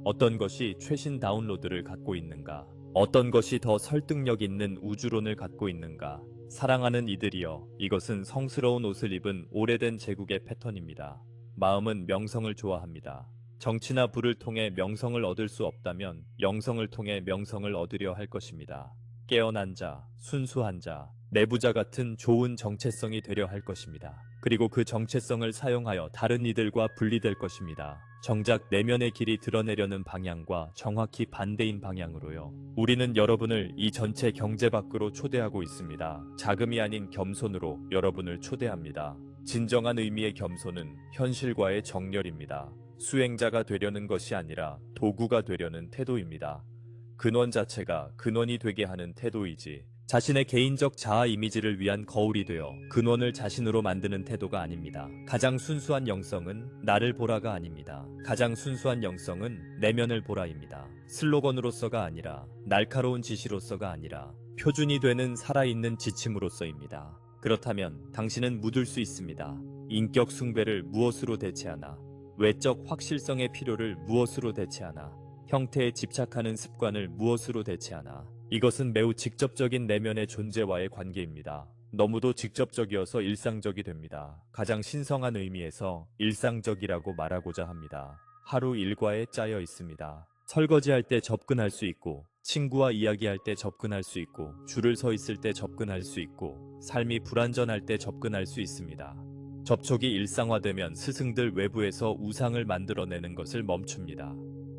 어떤 것이 최신 다운로드를 갖고 있는가? 어떤 것이 더 설득력 있는 우주론을 갖고 있는가? 사랑하는 이들이여, 이것은 성스러운 옷을 입은 오래된 제국의 패턴입니다. 마음은 명성을 좋아합니다. 정치나 부를 통해 명성을 얻을 수 없다면 영성을 통해 명성을 얻으려 할 것입니다. 깨어난 자, 순수한 자, 내부자 같은 좋은 정체성이 되려 할 것입니다. 그리고 그 정체성을 사용하여 다른 이들과 분리될 것입니다. 정작 내면의 길이 드러내려는 방향과 정확히 반대인 방향으로요. 우리는 여러분을 이 전체 경제 밖으로 초대하고 있습니다. 자금이 아닌 겸손으로 여러분을 초대합니다. 진정한 의미의 겸손은 현실과의 정렬입니다. 수행자가 되려는 것이 아니라 도구가 되려는 태도입니다. 근원 자체가 근원이 되게 하는 태도이지 자신의 개인적 자아 이미지를 위한 거울이 되어 근원을 자신으로 만드는 태도가 아닙니다. 가장 순수한 영성은 나를 보라가 아닙니다. 가장 순수한 영성은 내면을 보라입니다. 슬로건으로서가 아니라 날카로운 지시로서가 아니라 표준이 되는 살아있는 지침으로서입니다. 그렇다면 당신은 묻을 수 있습니다. 인격 숭배를 무엇으로 대체하나? 외적 확실성의 필요를 무엇으로 대체하나? 형태에 집착하는 습관을 무엇으로 대체하나? 이것은 매우 직접적인 내면의 존재와의 관계입니다. 너무도 직접적이어서 일상적이 됩니다. 가장 신성한 의미에서 일상적이라고 말하고자 합니다. 하루 일과에 짜여 있습니다. 설거지할 때 접근할 수 있고, 친구와 이야기할 때 접근할 수 있고, 줄을 서 있을 때 접근할 수 있고, 삶이 불완전할 때 접근할 수 있습니다. 접촉이 일상화되면 스승들 외부에서 우상을 만들어내는 것을 멈춥니다.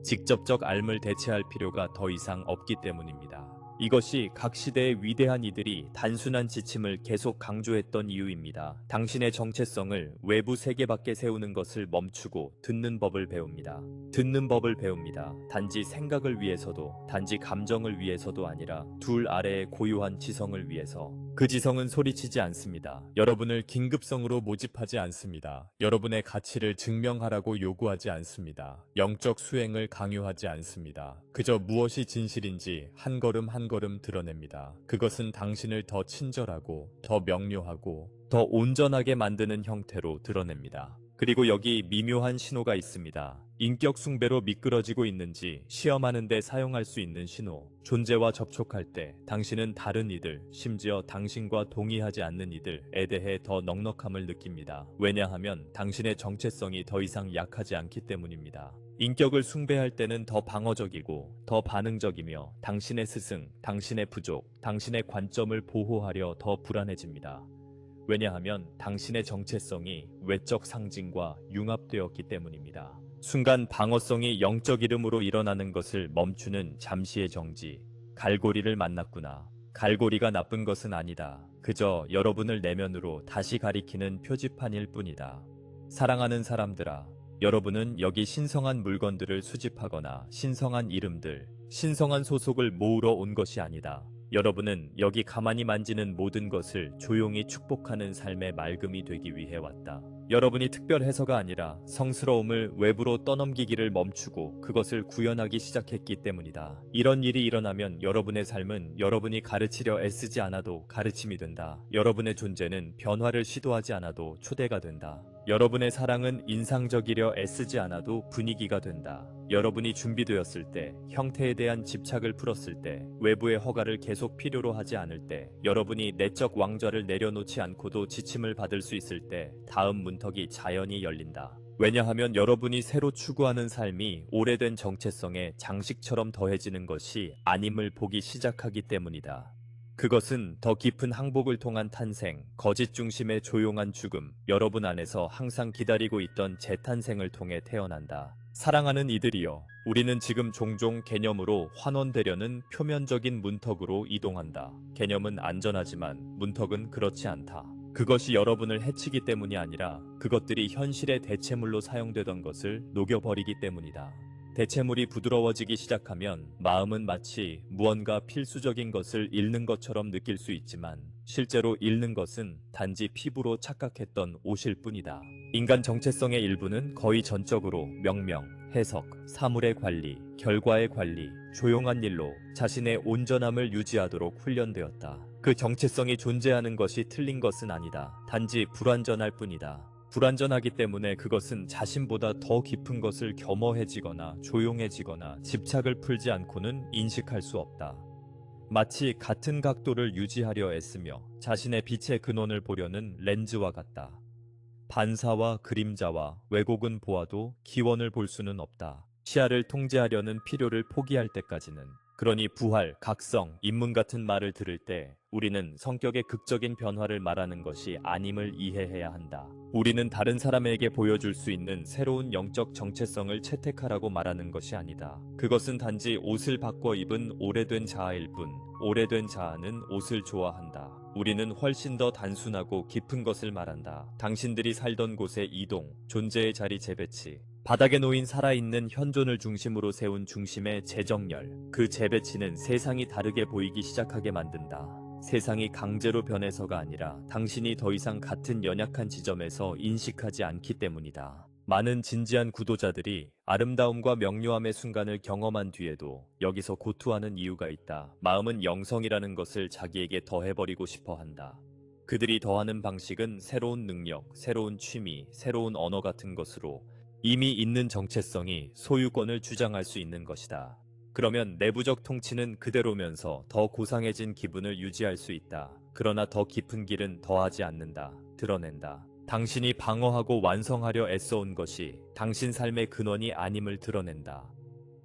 직접적 삶을 대체할 필요가 더 이상 없기 때문입니다. 이것이 각 시대의 위대한 이들이 단순한 지침을 계속 강조했던 이유입니다. 당신의 정체성을 외부 세계 밖에 세우는 것을 멈추고 듣는 법을 배웁니다. 듣는 법을 배웁니다. 단지 생각을 위해서도, 단지 감정을 위해서도 아니라 둘 아래의 고유한 지성을 위해서. 그 지성은 소리치지 않습니다. 여러분을 긴급성으로 모집하지 않습니다. 여러분의 가치를 증명하라고 요구하지 않습니다. 영적 수행을 강요하지 않습니다. 그저 무엇이 진실인지 한 걸음 한 걸음 드러냅니다. 그것은 당신을 더 친절하고, 더 명료하고, 더 온전하게 만드는 형태로 드러냅니다. 그리고 여기 미묘한 신호가 있습니다. 인격 숭배로 미끄러지고 있는지 시험하는 데 사용할 수 있는 신호. 존재와 접촉할 때 당신은 다른 이들, 심지어 당신과 동의하지 않는 이들에 대해 더 넉넉함을 느낍니다. 왜냐하면 당신의 정체성이 더 이상 약하지 않기 때문입니다. 인격을 숭배할 때는 더 방어적이고 더 반응적이며 당신의 스승, 당신의 부족, 당신의 관점을 보호하려 더 불안해집니다. 왜냐하면 당신의 정체성이 외적 상징과 융합되었기 때문입니다. 순간 방어성이 영적 이름으로 일어나는 것을 멈추는 잠시의 정지. 갈고리를 만났구나. 갈고리가 나쁜 것은 아니다. 그저 여러분을 내면으로 다시 가리키는 표지판일 뿐이다. 사랑하는 사람들아, 여러분은 여기 신성한 물건들을 수집하거나 신성한 이름들, 신성한 소속을 모으러 온 것이 아니다. 여러분은 여기 가만히 만지는 모든 것을 조용히 축복하는 삶의 맑음이 되기 위해 왔다. 여러분이 특별해서가 아니라 성스러움을 외부로 떠넘기기를 멈추고 그것을 구현하기 시작했기 때문이다. 이런 일이 일어나면 여러분의 삶은 여러분이 가르치려 애쓰지 않아도 가르침이 된다. 여러분의 존재는 변화를 시도하지 않아도 초대가 된다. 여러분의 사랑은 인상적이려 애쓰지 않아도 분위기가 된다. 여러분이 준비되었을 때, 형태에 대한 집착을 풀었을 때, 외부의 허가를 계속 필요로 하지 않을 때, 여러분이 내적 왕좌를 내려놓지 않고도 지침을 받을 수 있을 때, 다음 문턱이 자연히 열린다. 왜냐하면 여러분이 새로 추구하는 삶이 오래된 정체성에 장식처럼 더해지는 것이 아님을 보기 시작하기 때문이다. 그것은 더 깊은 항복을 통한 탄생, 거짓 중심의 조용한 죽음, 여러분 안에서 항상 기다리고 있던 재탄생을 통해 태어난다. 사랑하는 이들이여, 우리는 지금 종종 개념으로 환원되려는 표면적인 문턱으로 이동한다. 개념은 안전하지만 문턱은 그렇지 않다. 그것이 여러분을 해치기 때문이 아니라 그것들이 현실의 대체물로 사용되던 것을 녹여버리기 때문이다. 대체물이 부드러워지기 시작하면 마음은 마치 무언가 필수적인 것을 잃는 것처럼 느낄 수 있지만 실제로 잃는 것은 단지 피부로 착각했던 옷일 뿐이다. 인간 정체성의 일부는 거의 전적으로 명명, 해석, 사물의 관리, 결과의 관리, 조용한 일로 자신의 온전함을 유지하도록 훈련되었다. 그 정체성이 존재하는 것이 틀린 것은 아니다. 단지 불완전할 뿐이다. 불완전하기 때문에 그것은 자신보다 더 깊은 것을 겸허해지거나 조용해지거나 집착을 풀지 않고는 인식할 수 없다. 마치 같은 각도를 유지하려 애쓰며 자신의 빛의 근원을 보려는 렌즈와 같다. 반사와 그림자와 왜곡은 보아도 기원을 볼 수는 없다. 시야를 통제하려는 필요를 포기할 때까지는. 그러니 부활, 각성, 인문 같은 말을 들을 때 우리는 성격의 극적인 변화를 말하는 것이 아님을 이해해야 한다. 우리는 다른 사람에게 보여줄 수 있는 새로운 영적 정체성을 채택하라고 말하는 것이 아니다. 그것은 단지 옷을 바꿔 입은 오래된 자아일 뿐, 오래된 자아는 옷을 좋아한다. 우리는 훨씬 더 단순하고 깊은 것을 말한다. 당신들이 살던 곳의 이동, 존재의 자리 재배치, 바닥에 놓인 살아있는 현존을 중심으로 세운 중심의 재정렬, 그 재배치는 세상이 다르게 보이기 시작하게 만든다. 세상이 강제로 변해서가 아니라 당신이 더 이상 같은 연약한 지점에서 인식하지 않기 때문이다. 많은 진지한 구도자들이 아름다움과 명료함의 순간을 경험한 뒤에도 여기서 고투하는 이유가 있다. 마음은 영성이라는 것을 자기에게 더해버리고 싶어 한다. 그들이 더하는 방식은 새로운 능력, 새로운 취미, 새로운 언어 같은 것으로 이미 있는 정체성이 소유권을 주장할 수 있는 것이다. 그러면 내부적 통치는 그대로면서 더 고상해진 기분을 유지할 수 있다. 그러나 더 깊은 길은 더하지 않는다. 드러낸다. 당신이 방어하고 완성하려 애써온 것이 당신 삶의 근원이 아님을 드러낸다.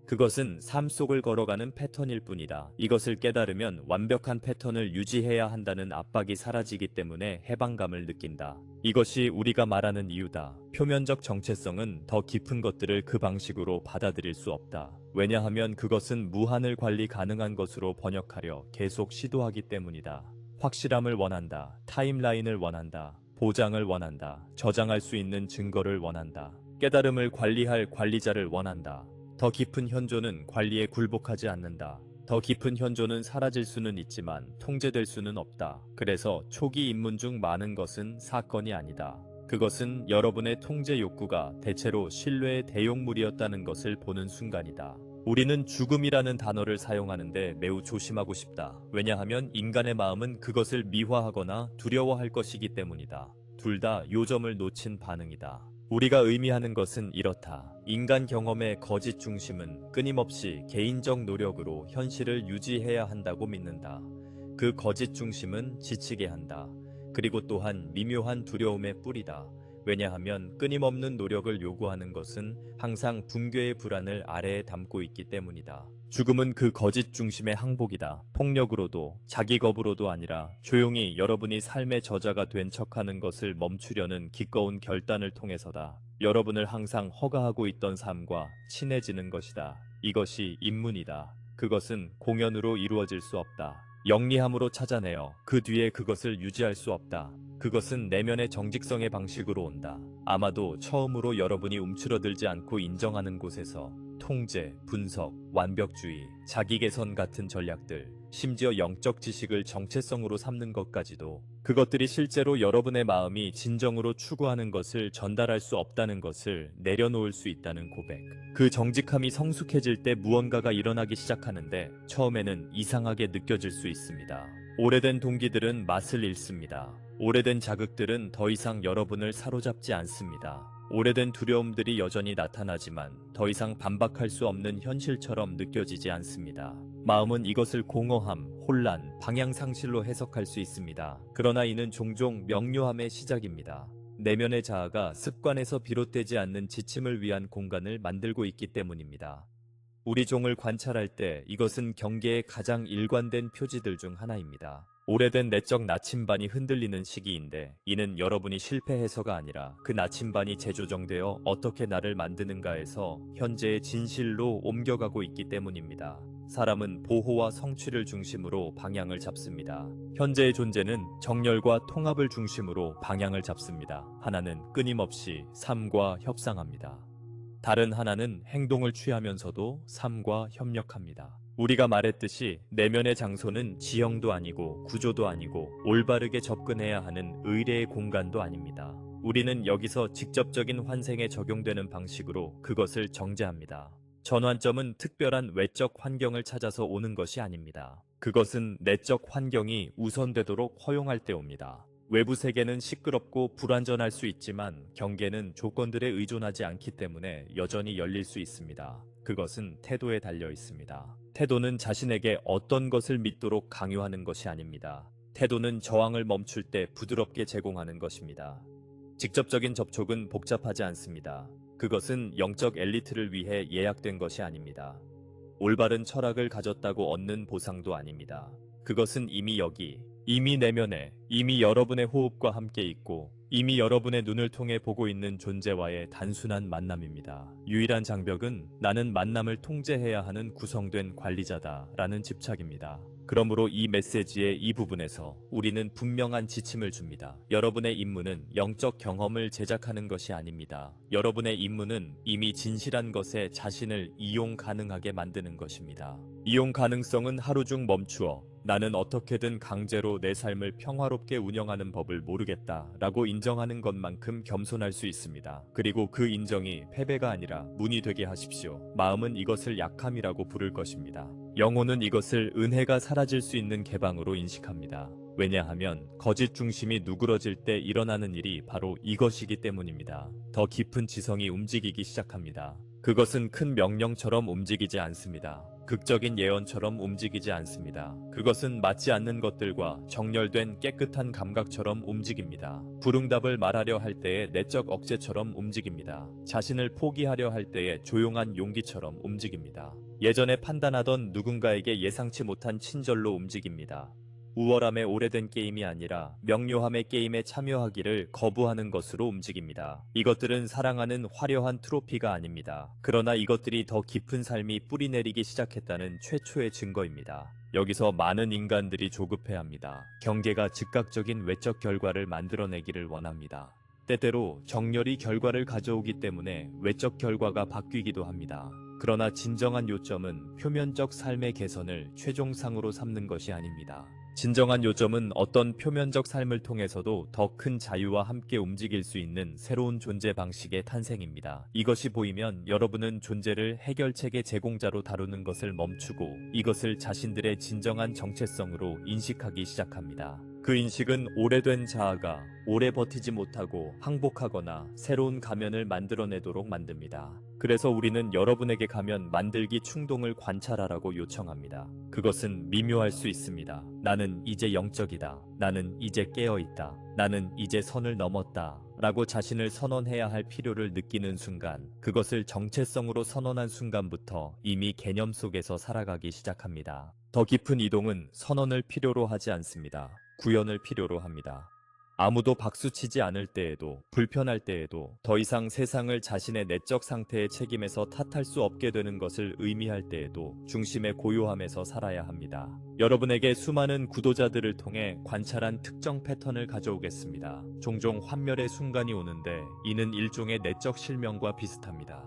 그것은 삶 속을 걸어가는 패턴일 뿐이다. 이것을 깨달으면 완벽한 패턴을 유지해야 한다는 압박이 사라지기 때문에 해방감을 느낀다. 이것이 우리가 말하는 이유다. 표면적 정체성은 더 깊은 것들을 그 방식으로 받아들일 수 없다. 왜냐하면 그것은 무한을 관리 가능한 것으로 번역하려 계속 시도하기 때문이다. 확실함을 원한다. 타임라인을 원한다. 보장을 원한다. 저장할 수 있는 증거를 원한다. 깨달음을 관리할 관리자를 원한다. 더 깊은 현존은 관리에 굴복하지 않는다. 더 깊은 현존은 사라질 수는 있지만 통제될 수는 없다. 그래서 초기 입문 중 많은 것은 사건이 아니다. 그것은 여러분의 통제 욕구가 대체로 신뢰의 대용물이었다는 것을 보는 순간이다. 우리는 죽음이라는 단어를 사용하는데 매우 조심하고 싶다. 왜냐하면 인간의 마음은 그것을 미화하거나 두려워할 것이기 때문이다. 둘 다 요점을 놓친 반응이다. 우리가 의미하는 것은 이렇다. 인간 경험의 거짓 중심은 끊임없이 개인적 노력으로 현실을 유지해야 한다고 믿는다. 그 거짓 중심은 지치게 한다. 그리고 또한 미묘한 두려움의 뿌리다. 왜냐하면 끊임없는 노력을 요구하는 것은 항상 붕괴의 불안을 아래에 담고 있기 때문이다. 죽음은 그 거짓 중심의 항복이다. 폭력으로도 자기 겁으로도 아니라 조용히 여러분이 삶의 저자가 된 척하는 것을 멈추려는 기꺼운 결단을 통해서다. 여러분을 항상 허가하고 있던 삶과 친해지는 것이다. 이것이 입문이다. 그것은 공연으로 이루어질 수 없다. 영리함으로 찾아내어 그 뒤에 그것을 유지할 수 없다. 그것은 내면의 정직성의 방식으로 온다. 아마도 처음으로 여러분이 움츠러들지 않고 인정하는 곳에서 통제, 분석, 완벽주의, 자기 개선 같은 전략들, 심지어 영적 지식을 정체성으로 삼는 것까지도 그것들이 실제로 여러분의 마음이 진정으로 추구하는 것을 전달할 수 없다는 것을 내려놓을 수 있다는 고백. 그 정직함이 성숙해질 때 무언가가 일어나기 시작하는데 처음에는 이상하게 느껴질 수 있습니다. 오래된 동기들은 맛을 잃습니다. 오래된 자극들은 더 이상 여러분을 사로잡지 않습니다. 오래된 두려움들이 여전히 나타나지만 더 이상 반박할 수 없는 현실처럼 느껴지지 않습니다. 마음은 이것을 공허함, 혼란, 방향상실로 해석할 수 있습니다. 그러나 이는 종종 명료함의 시작입니다. 내면의 자아가 습관에서 비롯되지 않는 지침을 위한 공간을 만들고 있기 때문입니다. 우리 종을 관찰할 때 이것은 경계의 가장 일관된 표지들 중 하나입니다. 오래된 내적 나침반이 흔들리는 시기인데 이는 여러분이 실패해서가 아니라 그 나침반이 재조정되어 어떻게 나를 만드는가에서 현재의 진실로 옮겨가고 있기 때문입니다. 사람은 보호와 성취를 중심으로 방향을 잡습니다. 현재의 존재는 정열과 통합을 중심으로 방향을 잡습니다. 하나는 끊임없이 삶과 협상합니다. 다른 하나는 행동을 취하면서도 삶과 협력합니다. 우리가 말했듯이 내면의 장소는 지형도 아니고 구조도 아니고 올바르게 접근해야 하는 의례의 공간도 아닙니다. 우리는 여기서 직접적인 환생에 적용되는 방식으로 그것을 정제합니다. 전환점은 특별한 외적 환경을 찾아서 오는 것이 아닙니다. 그것은 내적 환경이 우선되도록 허용할 때 옵니다. 외부 세계는 시끄럽고 불완전할 수 있지만 경계는 조건들에 의존하지 않기 때문에 여전히 열릴 수 있습니다. 그것은 태도에 달려 있습니다. 태도는 자신에게 어떤 것을 믿도록 강요하는 것이 아닙니다. 태도는 저항을 멈출 때 부드럽게 제공하는 것입니다. 직접적인 접촉은 복잡하지 않습니다. 그것은 영적 엘리트를 위해 예약된 것이 아닙니다. 올바른 철학을 가졌다고 얻는 보상도 아닙니다. 그것은 이미 여기, 이미 내면에, 이미 여러분의 호흡과 함께 있고 이미 여러분의 눈을 통해 보고 있는 존재와의 단순한 만남입니다. 유일한 장벽은 나는 만남을 통제해야 하는 구성된 관리자다 라는 집착입니다. 그러므로 이 메시지의 이 부분에서 우리는 분명한 지침을 줍니다. 여러분의 임무는 영적 경험을 제작하는 것이 아닙니다. 여러분의 임무는 이미 진실한 것에 자신을 이용 가능하게 만드는 것입니다. 이용 가능성은 하루 중 멈추어 나는 어떻게든 강제로 내 삶을 평화롭게 운영하는 법을 모르겠다 라고 인정하는 것만큼 겸손할 수 있습니다. 그리고 그 인정이 패배가 아니라 문이 되게 하십시오. 마음은 이것을 약함이라고 부를 것입니다. 영혼은 이것을 은혜가 사라질 수 있는 개방으로 인식합니다. 왜냐하면 거짓 중심이 누그러질 때 일어나는 일이 바로 이것이기 때문입니다. 더 깊은 지성이 움직이기 시작합니다. 그것은 큰 명령처럼 움직이지 않습니다. 극적인 예언처럼 움직이지 않습니다. 그것은 맞지 않는 것들과 정렬된 깨끗한 감각처럼 움직입니다. 불응답을 말하려 할 때의 내적 억제처럼 움직입니다. 자신을 포기하려 할 때의 조용한 용기처럼 움직입니다. 예전에 판단하던 누군가에게 예상치 못한 친절로 움직입니다. 우월함의 오래된 게임이 아니라 명료함의 게임에 참여하기를 거부하는 것으로 움직입니다. 이것들은 사랑하는 화려한 트로피가 아닙니다. 그러나 이것들이 더 깊은 삶이 뿌리내리기 시작했다는 최초의 증거입니다. 여기서 많은 인간들이 조급해합니다. 경계가 즉각적인 외적 결과를 만들어내기를 원합니다. 때때로 정렬이 결과를 가져오기 때문에 외적 결과가 바뀌기도 합니다. 그러나 진정한 요점은 표면적 삶의 개선을 최종상으로 삼는 것이 아닙니다. 진정한 요점은 어떤 표면적 삶을 통해서도 더 큰 자유와 함께 움직일 수 있는 새로운 존재 방식의 탄생입니다. 이것이 보이면 여러분은 존재를 해결책의 제공자로 다루는 것을 멈추고 이것을 자신들의 진정한 정체성으로 인식하기 시작합니다. 그 인식은 오래된 자아가 오래 버티지 못하고 항복하거나 새로운 가면을 만들어내도록 만듭니다. 그래서 우리는 여러분에게 가면 만들기 충동을 관찰하라고 요청합니다. 그것은 미묘할 수 있습니다. 나는 이제 영적이다. 나는 이제 깨어있다. 나는 이제 선을 넘었다. 라고 자신을 선언해야 할 필요를 느끼는 순간, 그것을 정체성으로 선언한 순간부터 이미 개념 속에서 살아가기 시작합니다. 더 깊은 이동은 선언을 필요로 하지 않습니다. 구현을 필요로 합니다. 아무도 박수치지 않을 때에도, 불편할 때에도, 더 이상 세상을 자신의 내적 상태의 책임에서 탓할 수 없게 되는 것을 의미할 때에도 중심의 고요함에서 살아야 합니다. 여러분에게 수많은 구도자들을 통해 관찰한 특정 패턴을 가져오겠습니다. 종종 환멸의 순간이 오는데 이는 일종의 내적 실명과 비슷합니다.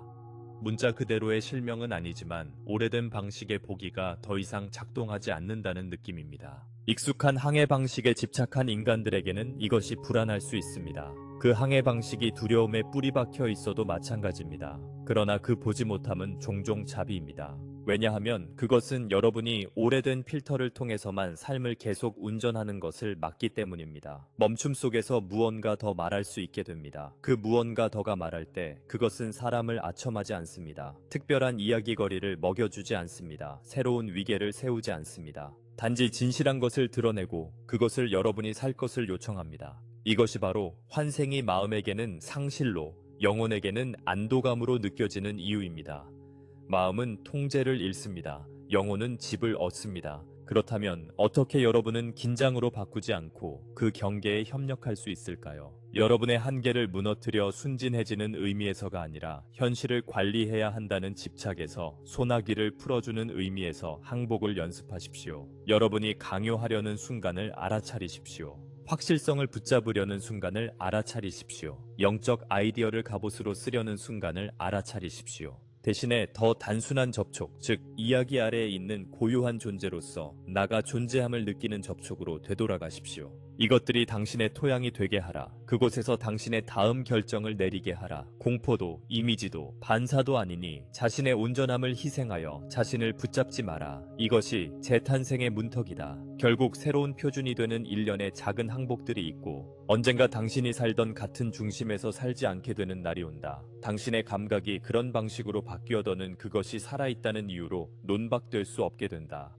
문자 그대로의 실명은 아니지만 오래된 방식의 보기가 더 이상 작동하지 않는다는 느낌입니다. 익숙한 항해 방식에 집착한 인간들에게는 이것이 불안할 수 있습니다. 그 항해 방식이 두려움에 뿌리 박혀 있어도 마찬가지입니다. 그러나 그 보지 못함은 종종 자비입니다. 왜냐하면 그것은 여러분이 오래된 필터를 통해서만 삶을 계속 운전하는 것을 막기 때문입니다. 멈춤 속에서 무언가 더 말할 수 있게 됩니다. 그 무언가 더가 말할 때 그것은 사람을 아첨하지 않습니다. 특별한 이야기거리를 먹여주지 않습니다. 새로운 위계를 세우지 않습니다. 단지 진실한 것을 드러내고 그것을 여러분이 살 것을 요청합니다. 이것이 바로 환생이 마음에게는 상실로, 영혼에게는 안도감으로 느껴지는 이유입니다. 마음은 통제를 잃습니다. 영혼은 집을 얻습니다. 그렇다면 어떻게 여러분은 긴장으로 바꾸지 않고 그 경계에 협력할 수 있을까요? 여러분의 한계를 무너뜨려 순진해지는 의미에서가 아니라 현실을 관리해야 한다는 집착에서 소나기를 풀어주는 의미에서 항복을 연습하십시오. 여러분이 강요하려는 순간을 알아차리십시오. 확실성을 붙잡으려는 순간을 알아차리십시오. 영적 아이디어를 갑옷으로 쓰려는 순간을 알아차리십시오. 대신에 더 단순한 접촉, 즉 이야기 아래에 있는 고유한 존재로서 나가 존재함을 느끼는 접촉으로 되돌아가십시오. 이것들이 당신의 토양이 되게 하라. 그곳에서 당신의 다음 결정을 내리게 하라. 공포도 이미지도 반사도 아니니 자신의 온전함을 희생하여 자신을 붙잡지 마라. 이것이 재탄생의 문턱이다. 결국 새로운 표준이 되는 일련의 작은 항복들이 있고 언젠가 당신이 살던 같은 중심에서 살지 않게 되는 날이 온다. 당신의 감각이 그런 방식으로 바뀌어더는 그것이 살아있다는 이유로 논박될 수 없게 된다.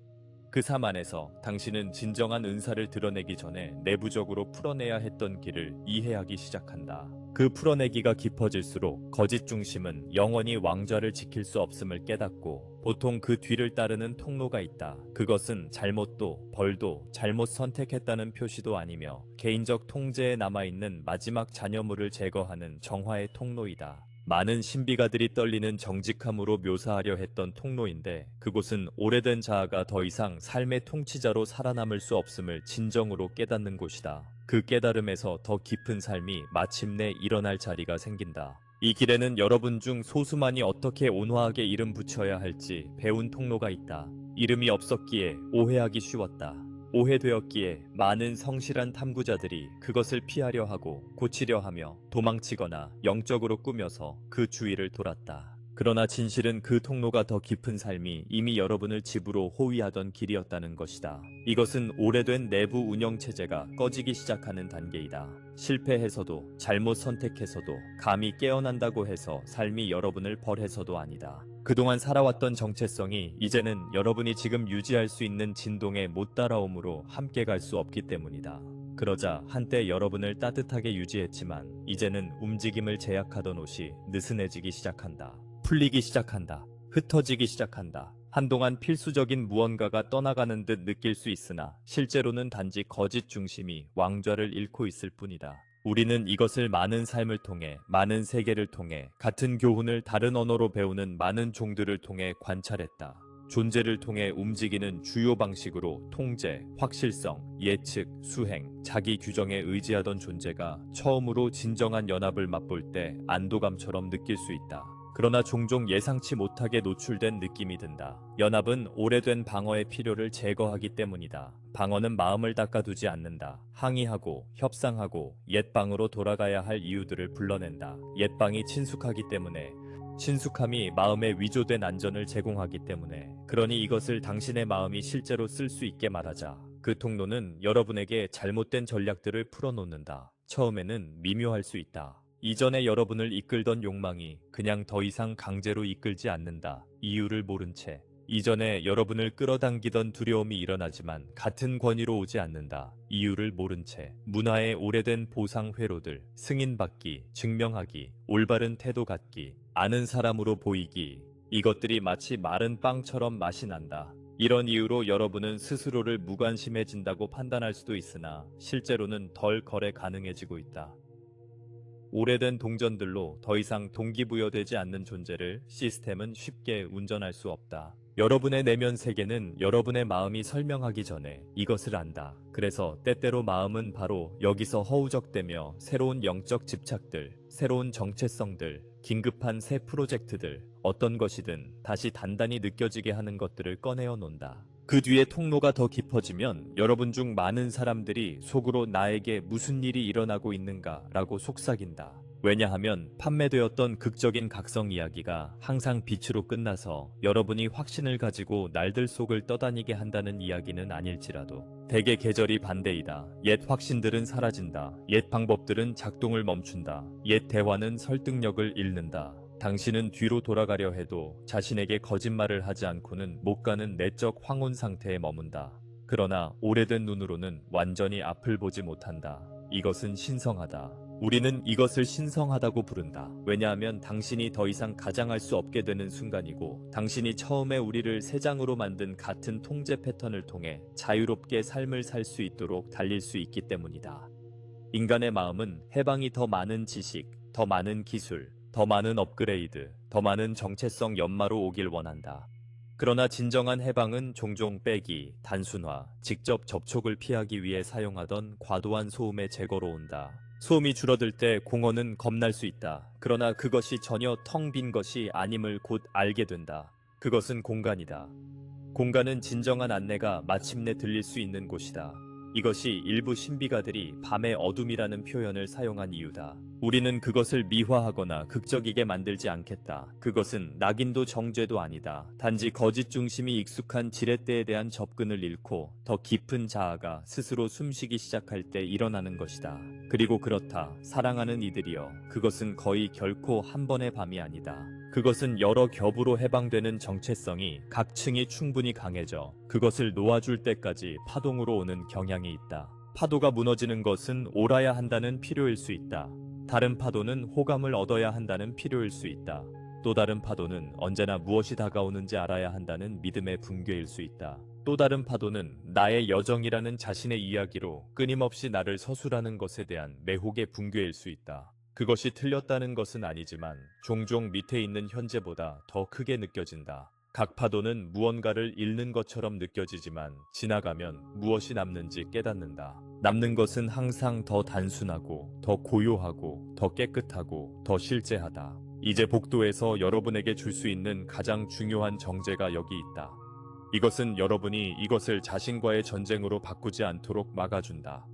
그 삶 안에서 당신은 진정한 은사를 드러내기 전에 내부적으로 풀어내야 했던 길을 이해하기 시작한다. 그 풀어내기가 깊어질수록 거짓 중심은 영원히 왕좌를 지킬 수 없음을 깨닫고 보통 그 뒤를 따르는 통로가 있다. 그것은 잘못도 벌도 잘못 선택했다는 표시도 아니며 개인적 통제에 남아있는 마지막 잔여물을 제거하는 정화의 통로이다. 많은 신비가들이 떨리는 정직함으로 묘사하려 했던 통로인데 그곳은 오래된 자아가 더 이상 삶의 통치자로 살아남을 수 없음을 진정으로 깨닫는 곳이다. 그 깨달음에서 더 깊은 삶이 마침내 일어날 자리가 생긴다. 이 길에는 여러분 중 소수만이 어떻게 온화하게 이름 붙여야 할지 배운 통로가 있다. 이름이 없었기에 오해하기 쉬웠다. 오해되었기에 많은 성실한 탐구자들이 그것을 피하려 하고 고치려 하며 도망치거나 영적으로 꾸며서 그 주위를 돌았다. 그러나 진실은 그 통로가 더 깊은 삶이 이미 여러분을 집으로 호위하던 길이었다는 것이다. 이것은 오래된 내부 운영 체제가 꺼지기 시작하는 단계이다. 실패해서도 잘못 선택해서도 감히 깨어난다고 해서 삶이 여러분을 벌해서도 아니다. 그동안 살아왔던 정체성이 이제는 여러분이 지금 유지할 수 있는 진동에 못 따라오므로 함께 갈 수 없기 때문이다. 그러자 한때 여러분을 따뜻하게 유지했지만 이제는 움직임을 제약하던 옷이 느슨해지기 시작한다. 풀리기 시작한다. 흩어지기 시작한다. 한동안 필수적인 무언가가 떠나가는 듯 느낄 수 있으나 실제로는 단지 거짓 중심이 왕좌를 잃고 있을 뿐이다. 우리는 이것을 많은 삶을 통해, 많은 세계를 통해, 같은 교훈을 다른 언어로 배우는 많은 종들을 통해 관찰했다. 존재를 통해 움직이는 주요 방식으로 통제, 확실성, 예측, 수행, 자기 규정에 의지하던 존재가 처음으로 진정한 연합을 맛볼 때 안도감처럼 느낄 수 있다. 그러나 종종 예상치 못하게 노출된 느낌이 든다. 연합은 오래된 방어의 필요를 제거하기 때문이다. 방어는 마음을 닦아두지 않는다. 항의하고 협상하고 옛방으로 돌아가야 할 이유들을 불러낸다. 옛방이 친숙하기 때문에, 친숙함이 마음에 위조된 안전을 제공하기 때문에. 그러니 이것을 당신의 마음이 실제로 쓸 수 있게 말하자. 그 통로는 여러분에게 잘못된 전략들을 풀어놓는다. 처음에는 미묘할 수 있다. 이전에 여러분을 이끌던 욕망이 그냥 더 이상 강제로 이끌지 않는다. 이유를 모른 채. 이전에 여러분을 끌어당기던 두려움이 일어나지만 같은 권위로 오지 않는다. 이유를 모른 채. 문화의 오래된 보상 회로들, 승인받기, 증명하기, 올바른 태도 갖기, 아는 사람으로 보이기, 이것들이 마치 마른 빵처럼 맛이 난다. 이런 이유로 여러분은 스스로를 무관심해진다고 판단할 수도 있으나 실제로는 덜 거래 가능해지고 있다. 오래된 동전들로 더 이상 동기부여되지 않는 존재를 시스템은 쉽게 운전할 수 없다. 여러분의 내면 세계는 여러분의 마음이 설명하기 전에 이것을 안다. 그래서 때때로 마음은 바로 여기서 허우적대며 새로운 영적 집착들, 새로운 정체성들, 긴급한 새 프로젝트들, 어떤 것이든 다시 단단히 느껴지게 하는 것들을 꺼내어 논다. 그 뒤에 통로가 더 깊어지면 여러분 중 많은 사람들이 속으로 나에게 무슨 일이 일어나고 있는가 라고 속삭인다. 왜냐하면 판매되었던 극적인 각성 이야기가 항상 빛으로 끝나서 여러분이 확신을 가지고 날들 속을 떠다니게 한다는 이야기는 아닐지라도 대개 계절이 반대이다. 옛 확신들은 사라진다. 옛 방법들은 작동을 멈춘다. 옛 대화는 설득력을 잃는다. 당신은 뒤로 돌아가려 해도 자신에게 거짓말을 하지 않고는 못 가는 내적 황혼 상태에 머문다. 그러나 오래된 눈으로는 완전히 앞을 보지 못한다. 이것은 신성하다. 우리는 이것을 신성하다고 부른다. 왜냐하면 당신이 더 이상 가장할 수 없게 되는 순간이고 당신이 처음에 우리를 새 장으로 만든 같은 통제 패턴을 통해 자유롭게 삶을 살 수 있도록 달릴 수 있기 때문이다. 인간의 마음은 해방이 더 많은 지식, 더 많은 기술, 더 많은 업그레이드, 더 많은 정체성 연마로 오길 원한다. 그러나 진정한 해방은 종종 빼기, 단순화, 직접 접촉을 피하기 위해 사용하던 과도한 소음의 제거로 온다. 소음이 줄어들 때 공허는 겁날 수 있다. 그러나 그것이 전혀 텅 빈 것이 아님을 곧 알게 된다. 그것은 공간이다. 공간은 진정한 안내가 마침내 들릴 수 있는 곳이다. 이것이 일부 신비가들이 밤의 어둠이라는 표현을 사용한 이유다. 우리는 그것을 미화하거나 극적이게 만들지 않겠다. 그것은 낙인도 정죄도 아니다. 단지 거짓 중심이 익숙한 지렛대에 대한 접근을 잃고 더 깊은 자아가 스스로 숨쉬기 시작할 때 일어나는 것이다. 그리고 그렇다. 사랑하는 이들이여. 그것은 거의 결코 한 번의 밤이 아니다. 그것은 여러 겹으로 해방되는 정체성이 각 층이 충분히 강해져 그것을 놓아줄 때까지 파동으로 오는 경향이 있다. 파도가 무너지는 것은 옳아야 한다는 필요일 수 있다. 다른 파도는 호감을 얻어야 한다는 필요일 수 있다. 또 다른 파도는 언제나 무엇이 다가오는지 알아야 한다는 믿음의 붕괴일 수 있다. 또 다른 파도는 나의 여정이라는 자신의 이야기로 끊임없이 나를 서술하는 것에 대한 매혹의 붕괴일 수 있다. 그것이 틀렸다는 것은 아니지만 종종 밑에 있는 현재보다 더 크게 느껴진다. 각 파도는 무언가를 잃는 것처럼 느껴지지만 지나가면 무엇이 남는지 깨닫는다. 남는 것은 항상 더 단순하고 더 고요하고 더 깨끗하고 더 실제하다. 이제 복도에서 여러분에게 줄 수 있는 가장 중요한 정제가 여기 있다. 이것은 여러분이 이것을 자신과의 전쟁으로 바꾸지 않도록 막아준다.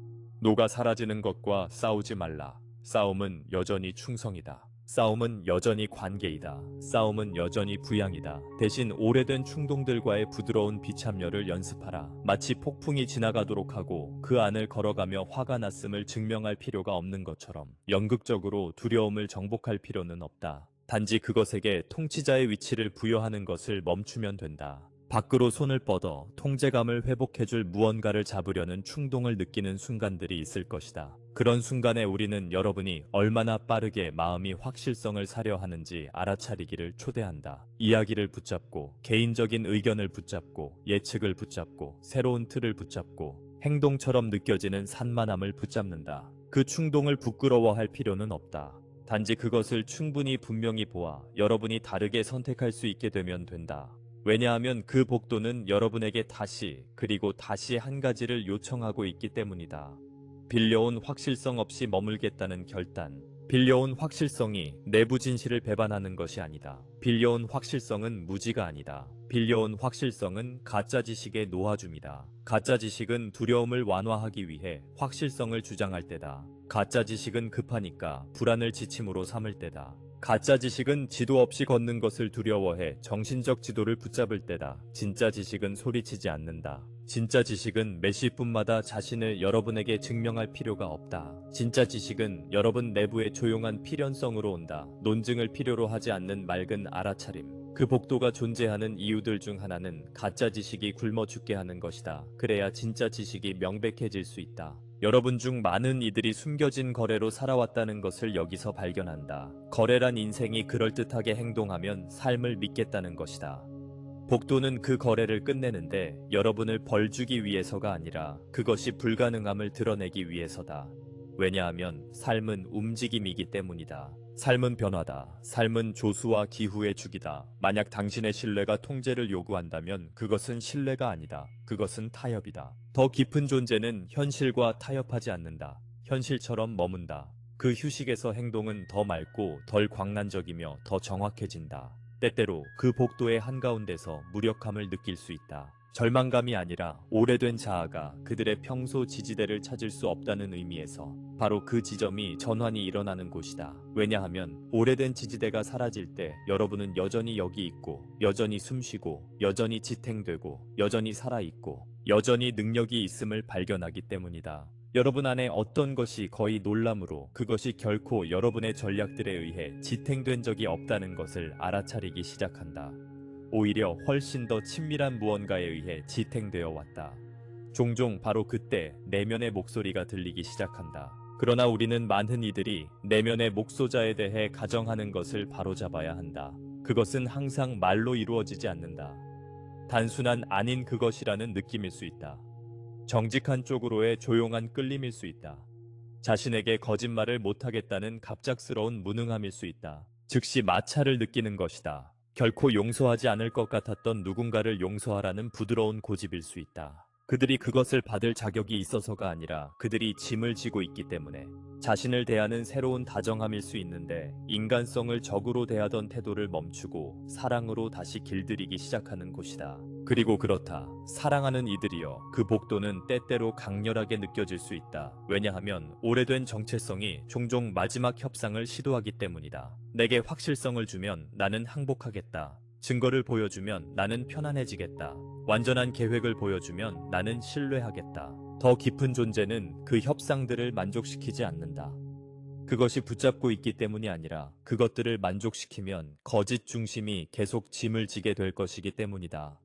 노가 사라지는 것과 싸우지 말라. 싸움은 여전히 충성이다. 싸움은 여전히 관계이다. 싸움은 여전히 부양이다. 대신 오래된 충동들과의 부드러운 비참려를 연습하라. 마치 폭풍이 지나가도록 하고 그 안을 걸어가며 화가 났음을 증명할 필요가 없는 것처럼 연극적으로 두려움을 정복할 필요는 없다. 단지 그것에게 통치자의 위치를 부여하는 것을 멈추면 된다. 밖으로 손을 뻗어 통제감을 회복해줄 무언가를 잡으려는 충동을 느끼는 순간들이 있을 것이다. 그런 순간에 우리는 여러분이 얼마나 빠르게 마음이 확실성을 사려 하는지 알아차리기를 초대한다. 이야기를 붙잡고, 개인적인 의견을 붙잡고, 예측을 붙잡고, 새로운 틀을 붙잡고, 행동처럼 느껴지는 산만함을 붙잡는다. 그 충동을 부끄러워할 필요는 없다. 단지 그것을 충분히 분명히 보아 여러분이 다르게 선택할 수 있게 되면 된다. 왜냐하면 그 복도는 여러분에게 다시 그리고 다시 한 가지를 요청하고 있기 때문이다. 빌려온 확실성 없이 머물겠다는 결단. 빌려온 확실성이 내부 진실을 배반하는 것이 아니다. 빌려온 확실성은 무지가 아니다. 빌려온 확실성은 가짜 지식의 놓아줌이다. 가짜 지식은 두려움을 완화하기 위해 확실성을 주장할 때다. 가짜 지식은 급하니까 불안을 지침으로 삼을 때다. 가짜 지식은 지도 없이 걷는 것을 두려워해 정신적 지도를 붙잡을 때다. 진짜 지식은 소리치지 않는다. 진짜 지식은 매 시분마다 자신을 여러분에게 증명할 필요가 없다. 진짜 지식은 여러분 내부의 조용한 필연성으로 온다. 논증을 필요로 하지 않는 맑은 알아차림. 그 복도가 존재하는 이유들 중 하나는 가짜 지식이 굶어 죽게 하는 것이다. 그래야 진짜 지식이 명백해질 수 있다. 여러분 중 많은 이들이 숨겨진 거래로 살아왔다는 것을 여기서 발견한다. 거래란 인생이 그럴듯하게 행동하면 삶을 믿겠다는 것이다. 복도는 그 거래를 끝내는데 여러분을 벌주기 위해서가 아니라 그것이 불가능함을 드러내기 위해서다. 왜냐하면 삶은 움직임이기 때문이다. 삶은 변화다. 삶은 조수와 기후의 주기다. 만약 당신의 신뢰가 통제를 요구한다면 그것은 신뢰가 아니다. 그것은 타협이다. 더 깊은 존재는 현실과 타협하지 않는다. 현실처럼 머문다. 그 휴식에서 행동은 더 맑고 덜 광란적이며 더 정확해진다. 때때로 그 복도의 한가운데서 무력함을 느낄 수 있다. 절망감이 아니라 오래된 자아가 그들의 평소 지지대를 찾을 수 없다는 의미에서 바로 그 지점이 전환이 일어나는 곳이다. 왜냐하면 오래된 지지대가 사라질 때 여러분은 여전히 여기 있고 여전히 숨쉬고 여전히 지탱되고 여전히 살아있고 여전히 능력이 있음을 발견하기 때문이다. 여러분 안에 어떤 것이 거의 놀람으로 그것이 결코 여러분의 전략들에 의해 지탱된 적이 없다는 것을 알아차리기 시작한다. 오히려 훨씬 더 친밀한 무언가에 의해 지탱되어 왔다. 종종 바로 그때 내면의 목소리가 들리기 시작한다. 그러나 우리는 많은 이들이 내면의 목소자에 대해 가정하는 것을 바로잡아야 한다. 그것은 항상 말로 이루어지지 않는다. 단순한 아닌 그것이라는 느낌일 수 있다. 정직한 쪽으로의 조용한 끌림일 수 있다. 자신에게 거짓말을 못하겠다는 갑작스러운 무능함일 수 있다. 즉시 마찰을 느끼는 것이다. 결코 용서하지 않을 것 같았던 누군가를 용서하라는 부드러운 고집일 수 있다. 그들이 그것을 받을 자격이 있어서가 아니라 그들이 짐을 지고 있기 때문에 자신을 대하는 새로운 다정함일 수 있는데 인간성을 적으로 대하던 태도를 멈추고 사랑으로 다시 길들이기 시작하는 곳이다. 그리고 그렇다. 사랑하는 이들이여, 그 복도는 때때로 강렬하게 느껴질 수 있다. 왜냐하면 오래된 정체성이 종종 마지막 협상을 시도하기 때문이다. 내게 확실성을 주면 나는 항복하겠다. 증거를 보여주면 나는 편안해지겠다. 완전한 계획을 보여주면 나는 신뢰하겠다. 더 깊은 존재는 그 협상들을 만족시키지 않는다. 그것이 붙잡고 있기 때문이 아니라 그것들을 만족시키면 거짓 중심이 계속 짐을 지게 될 것이기 때문이다.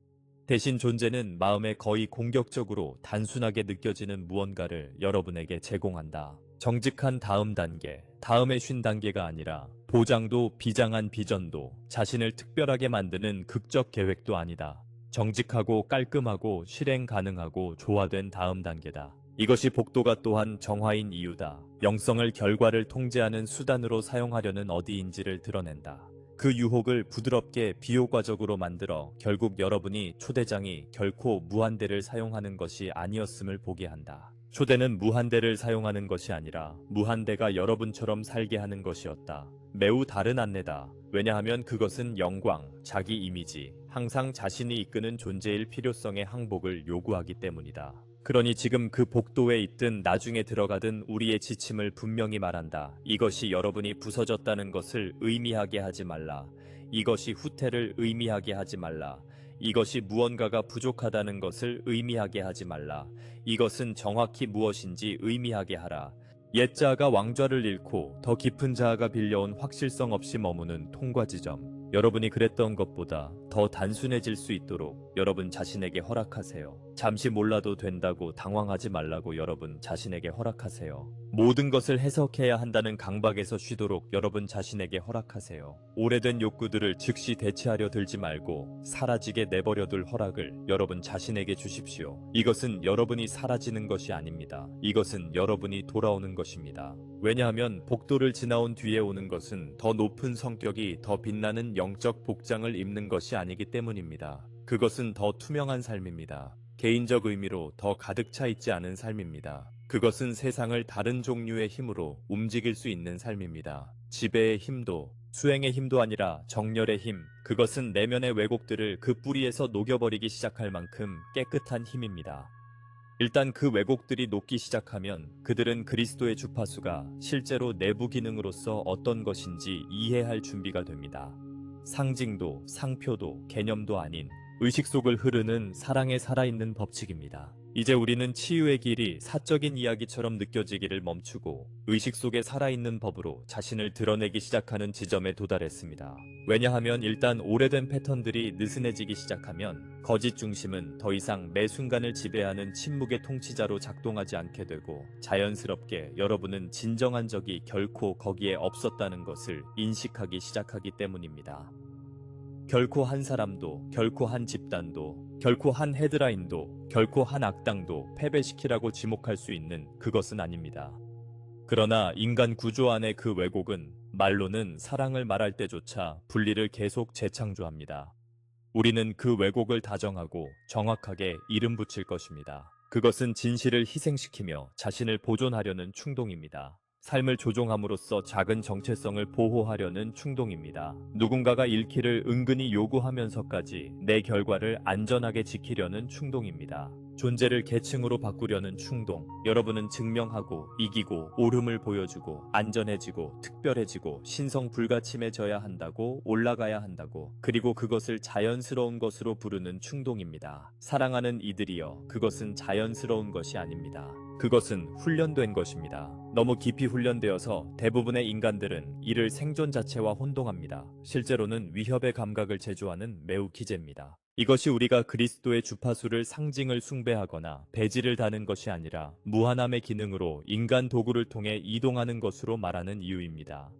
대신 존재는 마음에 거의 공격적으로 단순하게 느껴지는 무언가를 여러분에게 제공한다. 정직한 다음 단계, 다음에 쉰 단계가 아니라 보장도 비장한 비전도 자신을 특별하게 만드는 극적 계획도 아니다. 정직하고 깔끔하고 실행 가능하고 조화된 다음 단계다. 이것이 복도가 또한 정화인 이유다. 영성을 결과를 통제하는 수단으로 사용하려는 어디인지를 드러낸다. 그 유혹을 부드럽게 비효과적으로 만들어 결국 여러분이 초대장이 결코 무한대를 사용하는 것이 아니었음을 보게 한다. 초대는 무한대를 사용하는 것이 아니라 무한대가 여러분처럼 살게 하는 것이었다. 매우 다른 안내다. 왜냐하면 그것은 영광, 자기 이미지, 항상 자신이 이끄는 존재일 필요성의 항복을 요구하기 때문이다. 그러니 지금 그 복도에 있든 나중에 들어가든 우리의 지침을 분명히 말한다. 이것이 여러분이 부서졌다는 것을 의미하게 하지 말라. 이것이 후퇴를 의미하게 하지 말라. 이것이 무언가가 부족하다는 것을 의미하게 하지 말라. 이것은 정확히 무엇인지 의미하게 하라. 옛 자아가 왕좌를 잃고 더 깊은 자아가 빌려온 확실성 없이 머무는 통과 지점. 여러분이 그랬던 것보다 더 단순해질 수 있도록 여러분 자신에게 허락하세요. 잠시 몰라도 된다고 당황하지 말라고 여러분 자신에게 허락하세요. 모든 것을 해석해야 한다는 강박에서 쉬도록 여러분 자신에게 허락하세요. 오래된 욕구들을 즉시 대체하려 들지 말고 사라지게 내버려 둘 허락을 여러분 자신에게 주십시오. 이것은 여러분이 사라지는 것이 아닙니다. 이것은 여러분이 돌아오는 것입니다. 왜냐하면 복도를 지나온 뒤에 오는 것은 더 높은 성격이 더 빛나는 영적 복장을 입는 것이 아니기 때문입니다. 그것은 더 투명한 삶입니다. 개인적 의미로 더 가득 차 있지 않은 삶입니다. 그것은 세상을 다른 종류의 힘으로 움직일 수 있는 삶입니다. 지배의 힘도, 수행의 힘도 아니라 정열의 힘, 그것은 내면의 왜곡들을 그 뿌리에서 녹여버리기 시작할 만큼 깨끗한 힘입니다. 일단 그 왜곡들이 녹기 시작하면 그들은 그리스도의 주파수가 실제로 내부 기능으로서 어떤 것인지 이해할 준비가 됩니다. 상징도, 상표도, 개념도 아닌 의식 속을 흐르는 사랑에 살아있는 법칙입니다. 이제 우리는 치유의 길이 사적인 이야기처럼 느껴지기를 멈추고 의식 속에 살아있는 법으로 자신을 드러내기 시작하는 지점에 도달했습니다. 왜냐하면 일단 오래된 패턴들이 느슨해지기 시작하면 거짓 중심은 더 이상 매 순간을 지배하는 침묵의 통치자로 작동하지 않게 되고 자연스럽게 여러분은 진정한 적이 결코 거기에 없었다는 것을 인식하기 시작하기 때문입니다. 결코 한 사람도, 결코 한 집단도, 결코 한 헤드라인도, 결코 한 악당도 패배시키라고 지목할 수 있는 그것은 아닙니다. 그러나 인간 구조 안의 그 왜곡은 말로는 사랑을 말할 때조차 분리를 계속 재창조합니다. 우리는 그 왜곡을 다정하고 정확하게 이름 붙일 것입니다. 그것은 진실을 희생시키며 자신을 보존하려는 충동입니다. 삶을 조종함으로써 작은 정체성을 보호하려는 충동입니다. 누군가가 잃기를 은근히 요구하면서까지 내 결과를 안전하게 지키려는 충동입니다. 존재를 계층으로 바꾸려는 충동. 여러분은 증명하고 이기고 오름을 보여주고 안전해지고 특별해지고 신성 불가침해져야 한다고 올라가야 한다고 그리고 그것을 자연스러운 것으로 부르는 충동입니다. 사랑하는 이들이여, 그것은 자연스러운 것이 아닙니다. 그것은 훈련된 것입니다. 너무 깊이 훈련되어서 대부분의 인간들은 이를 생존 자체와 혼동합니다. 실제로는 위협의 감각을 제조하는 매우 기제입니다. 이것이 우리가 그리스도의 주파수를 상징을 숭배하거나 배지를 다는 것이 아니라 무한함의 기능으로 인간 도구를 통해 이동하는 것으로 말하는 이유입니다.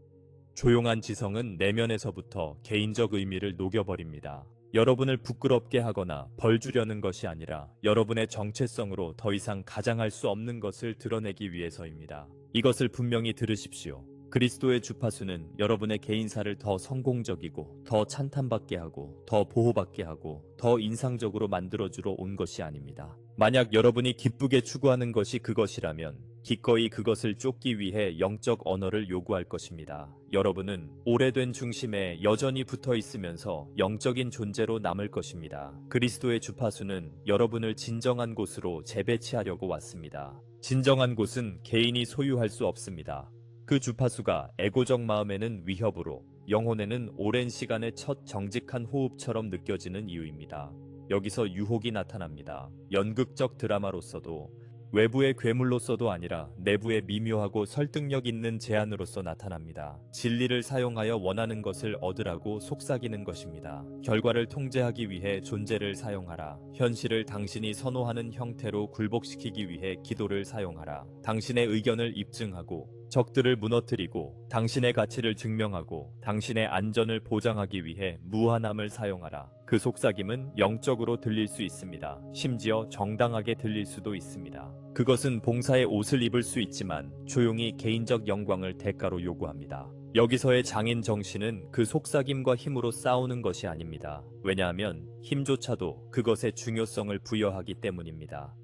조용한 지성은 내면에서부터 개인적 의미를 녹여버립니다. 여러분을 부끄럽게 하거나 벌 주려는 것이 아니라 여러분의 정체성으로 더 이상 가장할 수 없는 것을 드러내기 위해서입니다. 이것을 분명히 들으십시오. 그리스도의 주파수는 여러분의 개인사를 더 성공적이고 더 찬탄받게 하고 더 보호받게 하고 더 인상적으로 만들어주러 온 것이 아닙니다. 만약 여러분이 기쁘게 추구하는 것이 그것이라면 기꺼이 그것을 쫓기 위해 영적 언어를 요구할 것입니다. 여러분은 오래된 중심에 여전히 붙어 있으면서 영적인 존재로 남을 것입니다. 그리스도의 주파수는 여러분을 진정한 곳으로 재배치하려고 왔습니다. 진정한 곳은 개인이 소유할 수 없습니다. 그 주파수가 에고적 마음에는 위협으로, 영혼에는 오랜 시간의 첫 정직한 호흡처럼 느껴지는 이유입니다. 여기서 유혹이 나타납니다. 연극적 드라마로서도, 외부의 괴물로서도 아니라 내부의 미묘하고 설득력 있는 제안으로서 나타납니다. 진리를 사용하여 원하는 것을 얻으라고 속삭이는 것입니다. 결과를 통제하기 위해 존재를 사용하라. 현실을 당신이 선호하는 형태로 굴복시키기 위해 기도를 사용하라. 당신의 의견을 입증하고 적들을 무너뜨리고 당신의 가치를 증명하고 당신의 안전을 보장하기 위해 무한함을 사용하라. 그 속삭임은 영적으로 들릴 수 있습니다. 심지어 정당하게 들릴 수도 있습니다. 그것은 봉사의 옷을 입을 수 있지만 조용히 개인적 영광을 대가로 요구합니다. 여기서의 장인 정신은 그 속삭임과 힘으로 싸우는 것이 아닙니다. 왜냐하면 힘조차도 그것의 중요성을 부여하기 때문입니다.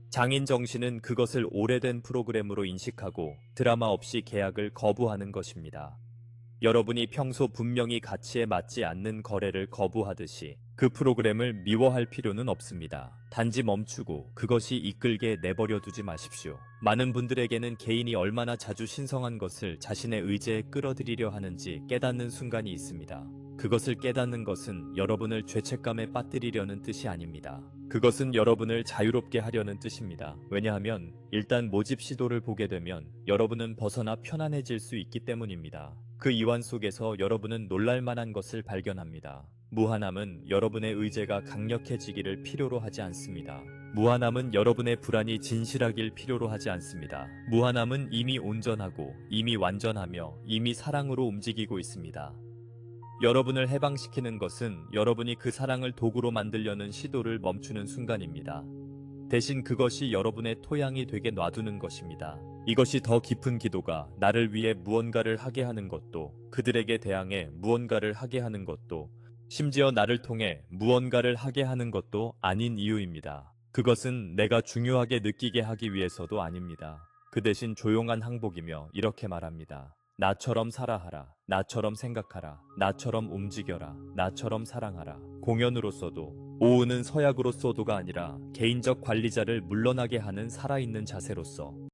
장인 정신은 그것을 오래된 프로그램으로 인식하고 드라마 없이 계약을 거부하는 것입니다. 여러분이 평소 분명히 가치에 맞지 않는 거래를 거부하듯이 그 프로그램을 미워할 필요는 없습니다. 단지 멈추고 그것이 이끌게 내버려 두지 마십시오. 많은 분들에게는 개인이 얼마나 자주 신성한 것을 자신의 의지에 끌어들이려 하는지 깨닫는 순간이 있습니다. 그것을 깨닫는 것은 여러분을 죄책감에 빠뜨리려는 뜻이 아닙니다. 그것은 여러분을 자유롭게 하려는 뜻입니다. 왜냐하면 일단 모집 시도를 보게 되면 여러분은 벗어나 편안해질 수 있기 때문입니다. 그 이완 속에서 여러분은 놀랄만한 것을 발견합니다. 무한함은 여러분의 의지가 강력해지기를 필요로 하지 않습니다. 무한함은 여러분의 불안이 진실하길 필요로 하지 않습니다. 무한함은 이미 온전하고 이미 완전하며 이미 사랑으로 움직이고 있습니다. 여러분을 해방시키는 것은 여러분이 그 사랑을 도구로 만들려는 시도를 멈추는 순간입니다. 대신 그것이 여러분의 토양이 되게 놔두는 것입니다. 이것이 더 깊은 기도가 나를 위해 무언가를 하게 하는 것도, 그들에게 대항해 무언가를 하게 하는 것도, 심지어 나를 통해 무언가를 하게 하는 것도 아닌 이유입니다. 그것은 내가 중요하게 느끼게 하기 위해서도 아닙니다. 그 대신 조용한 항복이며 이렇게 말합니다. 나처럼 살아하라. 나처럼 생각하라. 나처럼 움직여라. 나처럼 사랑하라. 공연으로서도, 오은은 서약으로서도가 아니라 개인적 관리자를 물러나게 하는 살아있는 자세로서